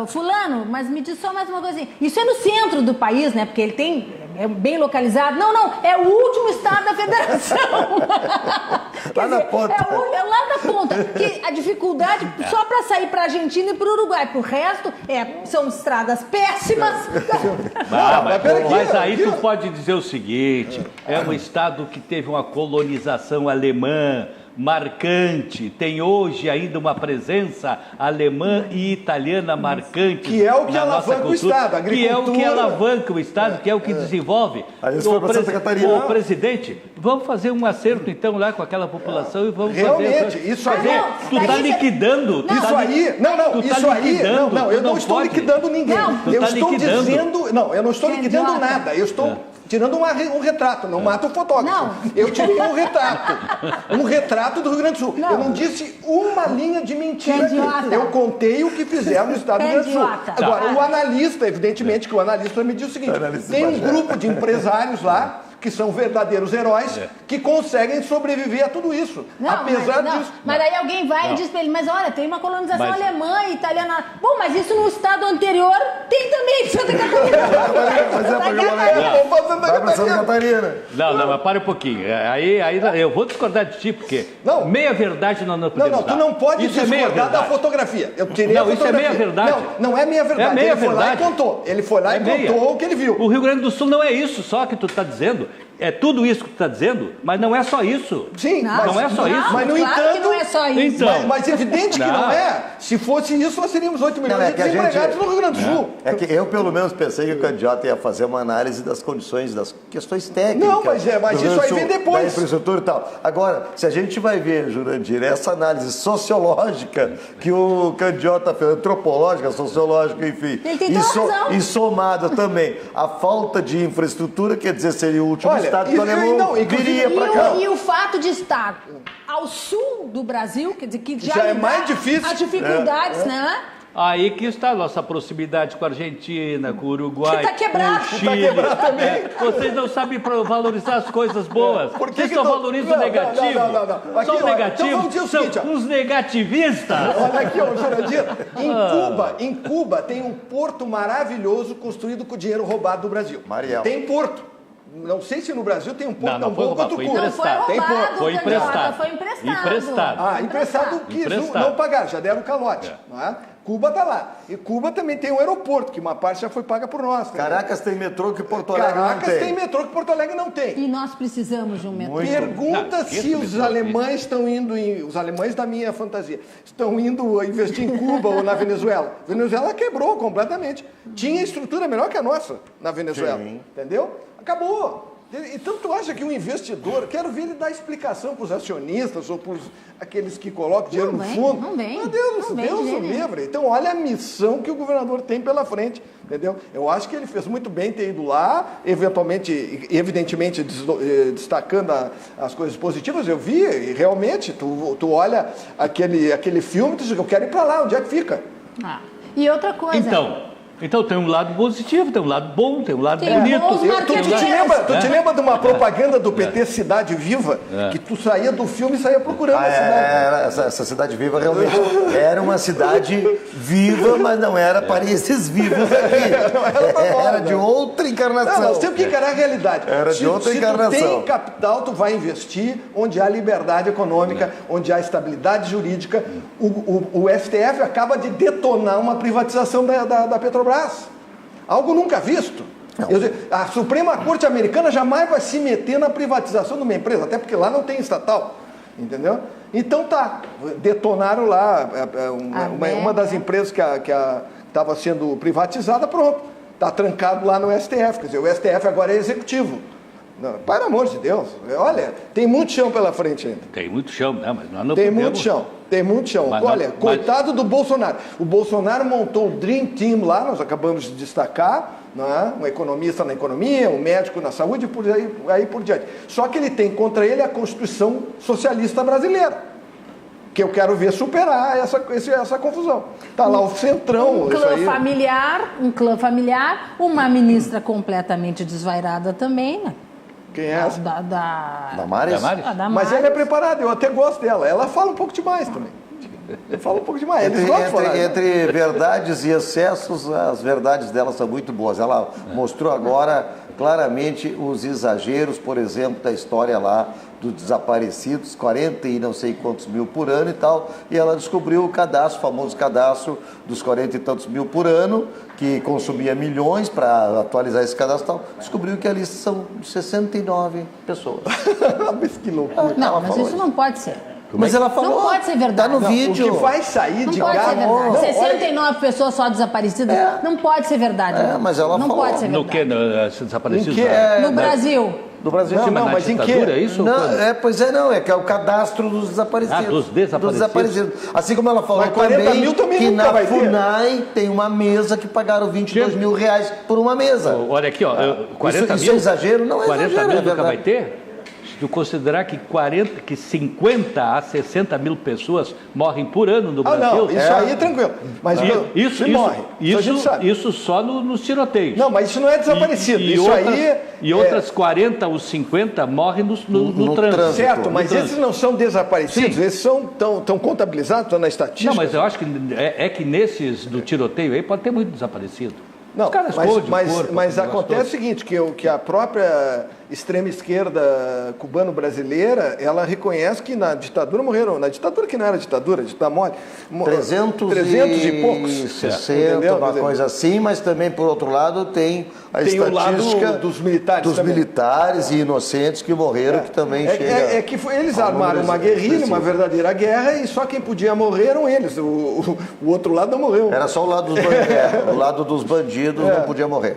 fulano, mas me diz só mais uma coisinha. Isso é no centro do país, né? Porque ele é bem localizado. Não, é o último estado da federação. Lá na ponta. É lá na ponta. Que a dificuldade só para sair para a Argentina e para o Uruguai. Para o resto, são estradas péssimas. Mas aí tu pode dizer o seguinte, é um estado que teve uma colonização alemã marcante, tem hoje ainda uma presença alemã e italiana marcante. Que é o que alavanca o Estado, a agricultura. Que é o que alavanca o Estado, que é o que desenvolve. O presidente, vamos fazer um acerto então lá com aquela população e vamos realmente, isso aí. Tu está liquidando. Eu não estou liquidando ninguém. Eu estou dizendo. Não, eu não estou liquidando nada. Eu estou tirando um retrato, não mata o fotógrafo. Eu tirei um retrato do Rio Grande do Sul. Eu não disse uma linha de mentira. Eu contei o que fizeram no estado do Rio Grande do Sul. Agora, o analista, evidentemente que o analista me disse o seguinte, tem um grupo de empresários lá que são verdadeiros heróis, que conseguem sobreviver a tudo isso. Não, apesar mas, disso. Mas aí alguém vai e diz pra ele, mas olha, tem uma colonização alemã e italiana. Bom, mas isso no estado anterior tem também em Santa Vai pra Santa Catarina. Não, mas para um pouquinho. Aí eu vou discordar de ti, porque meia verdade nós não podemos tu não pode isso discordar da fotografia. Eu tirei a fotografia. Isso é meia verdade. Não é meia verdade. É meia ele foi lá e contou. Ele foi lá e contou o que ele viu. O Rio Grande do Sul não é isso só que tu está dizendo. É tudo isso que tu está dizendo, mas não é só isso. Sim, não é só isso. Mas, no claro entanto, que não é só isso. Então, mas evidente que não é. Se fosse isso, nós teríamos 8 milhões de desempregados no Rio Grande do Sul. É que eu, pelo menos, pensei que o candidato ia fazer uma análise das condições, das questões técnicas. Não, mas isso aí vem depois. Da infraestrutura e tal. Agora, se a gente vai ver, Jurandir, essa análise sociológica que o candidato fez, antropológica, sociológica, enfim, ele tem toda razão. E somada também a falta de infraestrutura, quer dizer, seria o último estado que o alemão viria para cá. E o fato de estar ao sul do Brasil, quer dizer, que já é mais difícil. As dificuldades, né? Aí que está a nossa proximidade com a Argentina, com o Uruguai, que tá quebrado. com o Chile. Também. Vocês não sabem valorizar as coisas boas. Por que Vocês só valorizam o negativo. Não. Aqui, São negativos, então são uns negativistas. Olha aqui, Jurandir. Em Cuba tem um porto maravilhoso construído com dinheiro roubado do Brasil. Mariel. Tem porto. Não sei se no Brasil tem um porto não tão bom quanto Cuba. Não foi roubado, Foi emprestado. Foi emprestado. Emprestado quis, não pagaram, já deram calote. Não é? Cuba está lá. E Cuba também tem um aeroporto, que uma parte já foi paga por nós. Caracas tem metrô que Porto Alegre não tem. Caracas tem metrô que Porto Alegre não tem. E nós precisamos de um metrô. Pergunta se os alemães estão indo, os alemães da minha fantasia, estão indo investir em Cuba ou na Venezuela. Venezuela quebrou completamente. Tinha estrutura melhor que a nossa na Venezuela. Sim. Entendeu? Acabou. Então tu acha que um investidor, quero ver ele dar explicação para os acionistas ou para aqueles que colocam dinheiro no fundo. Não vem. Meu Deus o livre. Então olha a missão que o governador tem pela frente, entendeu? Eu acho que ele fez muito bem ter ido lá, evidentemente destacando as coisas positivas. Eu vi e realmente, tu olha aquele filme e tu diz, eu quero ir para lá, onde é que fica? E outra coisa... Então tem um lado positivo, tem um lado bom, tem um lado bonito. Tu te lembra de uma propaganda do PT Cidade Viva? Que tu saía do filme e saía procurando a cidade. Essa Cidade Viva realmente era uma cidade viva, mas não era para esses vivos aqui. Era de outra encarnação. Nós temos que encarar a realidade. Era de outra encarnação. Se tu tem capital, tu vai investir onde há liberdade econômica, onde há estabilidade jurídica. O STF acaba de detonar uma privatização da Petrobras. Algo nunca visto. A Suprema Corte Americana jamais vai se meter na privatização de uma empresa, até porque lá não tem estatal, entendeu? Então detonaram lá uma das empresas que estava sendo privatizada, pronto, está trancado lá no STF, quer dizer, o STF agora é executivo. Não, para amor de Deus, olha, tem muito chão pela frente ainda. Tem muito chão, né? Mas nós não tem podemos... muito chão. Olha, coitado do Bolsonaro. O Bolsonaro montou o Dream Team lá, nós acabamos de destacar, né? Um economista na economia, um médico na saúde, e por aí por diante. Só que ele tem contra ele a Constituição Socialista Brasileira, que eu quero ver superar essa confusão. Está lá o Centrão. Um clã familiar, uma ministra completamente desvairada também, né? Quem é essa? Damares? Mas ela é preparada, eu até gosto dela. Ela fala um pouco demais também. Fala um pouco demais. Entre verdades e excessos, as verdades dela são muito boas. Ela mostrou agora claramente os exageros, por exemplo, da história lá dos desaparecidos, 40 e não sei quantos mil por ano e tal, e ela descobriu o cadastro, o famoso cadastro dos 40 e tantos mil por ano, que consumia milhões para atualizar esse cadastro e tal, descobriu que a lista são 69 pessoas. Mas que loucura. Não, mas isso não pode ser. Mas ela falou, não pode ser verdade. Tá no vídeo. O que vai sair de casa... Não pode ser verdade. 69 pessoas só desaparecidas, não pode ser verdade. Mas ela não falou. Pode ser verdade. No que desaparecidos? No Brasil. Do Brasil. Não, mas em que? É isso? Não, é que é o cadastro dos desaparecidos. Dos desaparecidos. Assim como ela falou também que na FUNAI tem uma mesa que pagaram 22 mil reais por uma mesa. Olha aqui, ó, 40 isso é exagero? Não é 40 exagero, mil nunca vai ter? tu considerar que 50 a 60 mil pessoas morrem por ano no Brasil... Não, isso aí é tranquilo. Mas isso só nos tiroteios. Não, mas isso não é desaparecido. Outras 40 ou 50 morrem no trânsito. Certo, mas esses não são desaparecidos, sim. Esses estão contabilizados, estão na estatística. Não, mas eu acho que que nesses do tiroteio aí pode ter muito desaparecido. Não, mas acontece o seguinte, que a própria extrema esquerda cubano-brasileira, ela reconhece que na ditadura morreram, na ditadura que não era ditadura mole, 300 e poucos, 60, uma coisa assim, mas também, por outro lado, tem a estatística dos militares e inocentes que morreram, que também chega... Eles armaram uma guerrilha, uma verdadeira guerra, e só quem podia morrer eram eles, o outro lado não morreu. Era só o lado dos bandidos, o lado dos bandidos não podia morrer.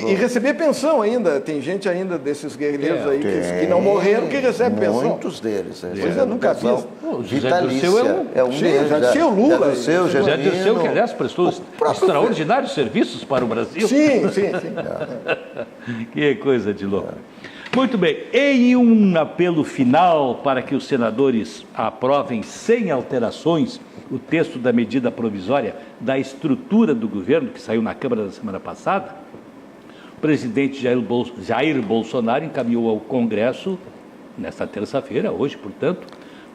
E receber pensão ainda, tem gente ainda desses guerrilheiros aí que não morreram, que recebe pensão. Muitos deles. Pois eu nunca vi. Vitalícia é um deles. Já disse o Lula. José Dirceu, que aliás prestou extraordinários serviços para o Brasil. Sim. Que coisa de louco. Muito bem, em um apelo final para que os senadores aprovem sem alterações o texto da medida provisória da estrutura do governo, que saiu na Câmara da semana passada, o presidente Jair Bolsonaro encaminhou ao Congresso, nesta terça-feira, hoje, portanto,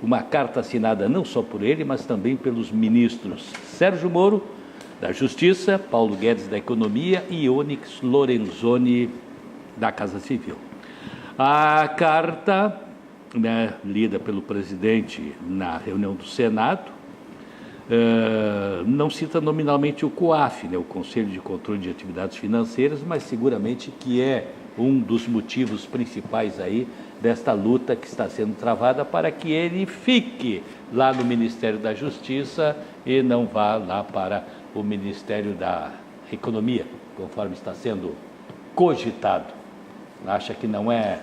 uma carta assinada não só por ele, mas também pelos ministros Sérgio Moro, da Justiça, Paulo Guedes, da Economia, e Onyx Lorenzoni, da Casa Civil. A carta, lida pelo presidente na reunião do Senado, não cita nominalmente o COAF, o Conselho de Controle de Atividades Financeiras, mas seguramente que é um dos motivos principais aí desta luta que está sendo travada para que ele fique lá no Ministério da Justiça e não vá lá para o Ministério da Economia, conforme está sendo cogitado. Acha que não é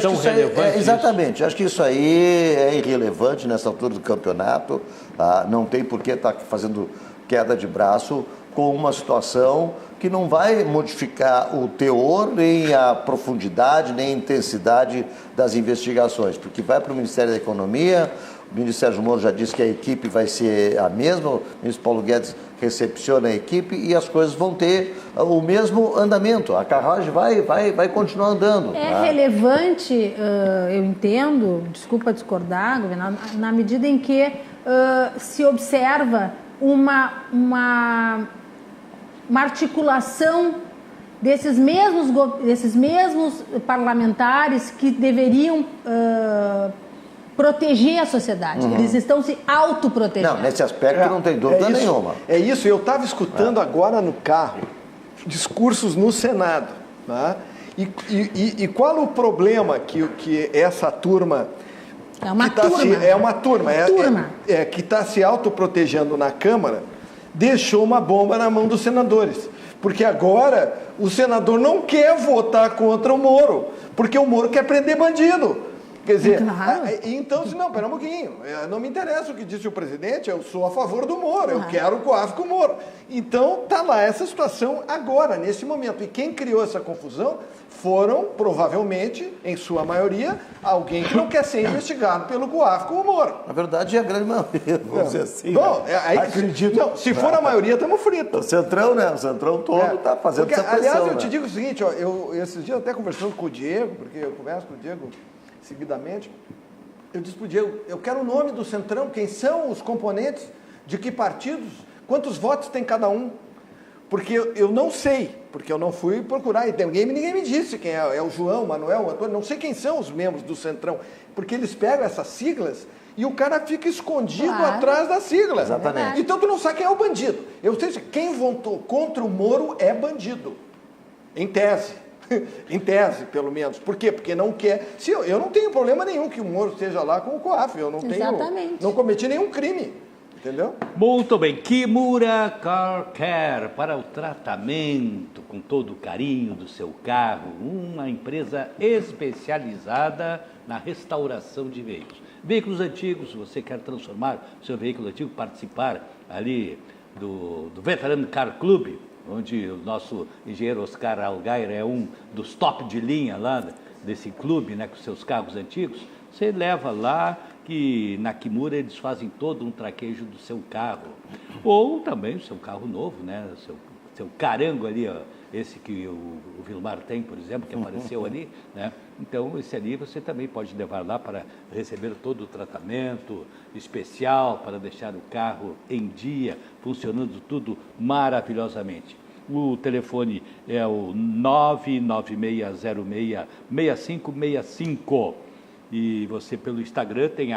tão relevante? Exatamente, acho que isso aí é irrelevante nessa altura do campeonato. Não tem por que estar fazendo queda de braço com uma situação que não vai modificar o teor, nem a profundidade, nem a intensidade das investigações, porque vai para o Ministério da Economia. O ministro Sérgio Moro já disse que a equipe vai ser a mesma, o ministro Paulo Guedes recepciona a equipe e as coisas vão ter o mesmo andamento. A carruagem vai continuar andando. Relevante, eu entendo, desculpa discordar, governador, na medida em que se observa uma articulação desses mesmos parlamentares que deveriam proteger a sociedade. Eles estão se autoprotegendo. Não, nesse aspecto não tem dúvida nenhuma. É isso, eu estava escutando agora no carro discursos no Senado. Tá? E qual o problema que essa turma... que está se autoprotegendo na Câmara, deixou uma bomba na mão dos senadores. Porque agora o senador não quer votar contra o Moro, porque o Moro quer prender bandido. Quer dizer, então, não, pera um pouquinho, não me interessa o que disse o presidente, eu sou a favor do Moro, eu quero o COAF com o Moro. Então, está lá essa situação agora, nesse momento. E quem criou essa confusão foram, provavelmente, em sua maioria, alguém que não quer ser investigado pelo COAF com o Moro. Na verdade, é a grande maioria, vamos dizer assim. Bom, acredito. Não, se for a maioria, estamos fritos. O Centrão, o Centrão todo está fazendo essa pressão. Aliás, eu te digo o seguinte, esses dias até conversando com o Diego, porque eu converso com o Diego seguidamente, eu disse para o Diego, eu quero o nome do Centrão, quem são os componentes, de que partidos, quantos votos tem cada um, porque eu não sei, porque eu não fui procurar, e ninguém me disse quem é o João, o Manuel, o Antônio, não sei quem são os membros do Centrão, porque eles pegam essas siglas e o cara fica escondido atrás das siglas. Exatamente. Então tu não sabe quem é o bandido. Eu sei que quem votou contra o Moro é bandido, em tese. Em tese, pelo menos. Por quê? Porque não quer... eu não tenho problema nenhum que o Moro esteja lá com o COAF. Eu não cometi nenhum crime. Entendeu? Muito bem. Kimura Car Care, para o tratamento com todo o carinho do seu carro. Uma empresa especializada na restauração de veículos. Veículos antigos, se você quer transformar o seu veículo antigo, participar ali do Veteran Car Club, onde o nosso engenheiro Oscar Algair é um dos top de linha lá desse clube, né, com seus carros antigos, você leva lá, que na Kimura eles fazem todo um traquejo do seu carro. Ou também o seu carro novo, né, seu carango ali, ó, esse que o Vilmar tem, por exemplo, que apareceu ali, né? Então, esse ali você também pode levar lá para receber todo o tratamento especial, para deixar o carro em dia, funcionando tudo maravilhosamente. O telefone é o 99606-6565. E você, pelo Instagram, tem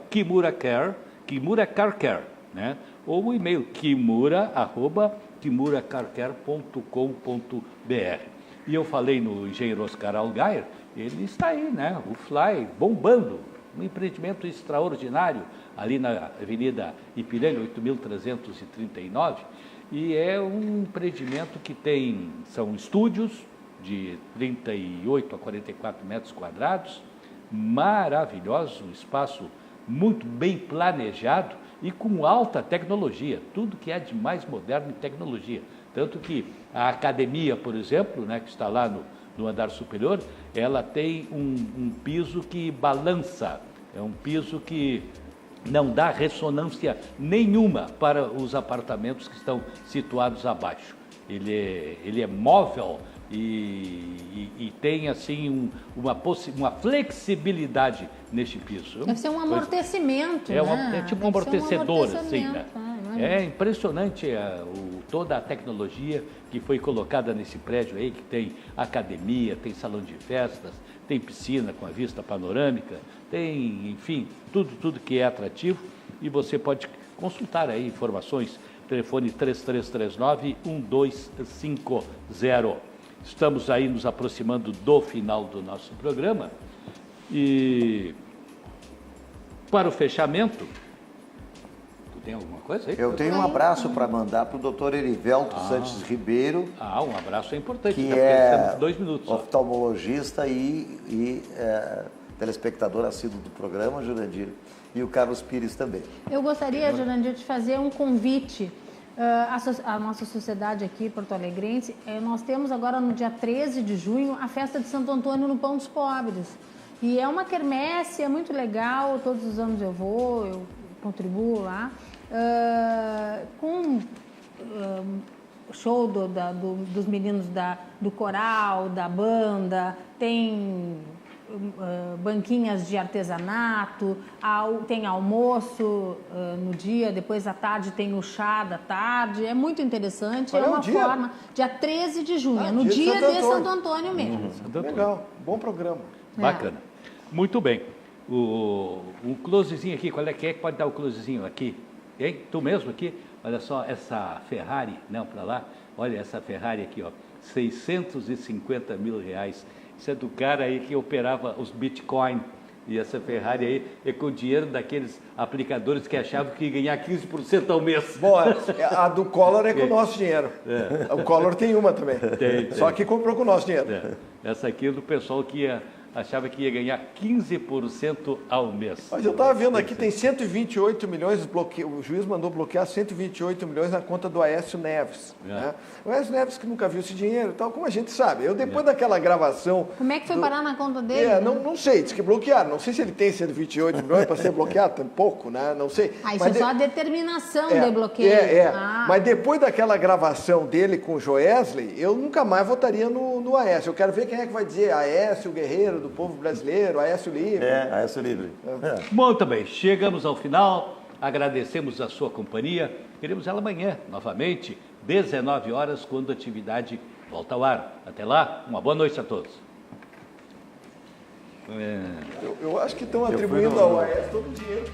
@KimuraCare, Kimura Car Care, né? Ou o e-mail kimura@kimuracarcare.com.br. E eu falei no engenheiro Oscar Algair, ele está aí, né? O Fly bombando, um empreendimento extraordinário ali na Avenida Ipiranga, 8.339, e é um empreendimento que são estúdios de 38 a 44 metros quadrados, maravilhoso, um espaço muito bem planejado e com alta tecnologia, tudo que é de mais moderno em tecnologia. Tanto que a academia, por exemplo, né, que está lá no andar superior, ela tem um piso que balança, é um piso que não dá ressonância nenhuma para os apartamentos que estão situados abaixo. Ele é móvel e tem assim uma flexibilidade neste piso. Deve ser um amortecimento, né? É tipo um amortecedor, assim, né? É impressionante toda a tecnologia que foi colocada nesse prédio aí, que tem academia, tem salão de festas, tem piscina com a vista panorâmica, tem, enfim, tudo que é atrativo, e você pode consultar aí informações, telefone 3339-1250. Estamos aí nos aproximando do final do nosso programa e para o fechamento, tu tem alguma coisa aí? Eu tenho um abraço para mandar para o doutor Erivelto Santos Ribeiro. Um abraço é importante, que temos 2 minutos. Oftalmologista e telespectador assíduo do programa, Jurandir, e o Carlos Pires também. Eu gostaria, Jurandir, de fazer um convite. A nossa sociedade aqui, porto-alegrense, nós temos agora no dia 13 de junho a festa de Santo Antônio no Pão dos Pobres. E é uma quermesse, é muito legal, todos os anos eu vou, eu contribuo lá, com show dos meninos do coral, da banda, tem banquinhas de artesanato, tem almoço no dia, depois à tarde tem o chá da tarde, é muito interessante. Qual é uma dia? forma, dia 13 de junho, no dia de Santo Antônio mesmo. Legal, bom programa. Bacana. Muito bem. Um closezinho aqui, qual é que pode dar o closezinho aqui? Hein? Tu mesmo aqui? Olha só essa Ferrari, não, para lá, olha essa Ferrari aqui, ó, R$650 mil. Isso é do cara aí que operava os Bitcoin. E essa Ferrari aí é com o dinheiro daqueles aplicadores que achavam que ia ganhar 15% ao mês. Bom, a do Collor é com o nosso dinheiro. O Collor tem uma também. Tem. Só que comprou com o nosso dinheiro. Essa aqui é do pessoal que achava que ia ganhar 15% ao mês. Mas eu estava vendo aqui, tem 128 milhões, o juiz mandou bloquear 128 milhões na conta do Aécio Neves. Né? O Aécio Neves que nunca viu esse dinheiro e tal, como a gente sabe. Depois daquela gravação... Como é que foi parar na conta dele? Não sei, diz que bloquearam. Não sei se ele tem 128 milhões para ser bloqueado, tem pouco, né? Não sei. Isso é só a determinação de bloqueio. Mas depois daquela gravação dele com o Joesley, eu nunca mais votaria no Aécio. Eu quero ver quem é que vai dizer Aécio Guerreiro do povo brasileiro, Aécio Livre. Aécio Livre. Muito bem, chegamos ao final, agradecemos a sua companhia, queremos ela amanhã, novamente, 19 horas, quando a atividade volta ao ar. Até lá, uma boa noite a todos. Eu acho que estão atribuindo ao Aécio todo o dinheiro.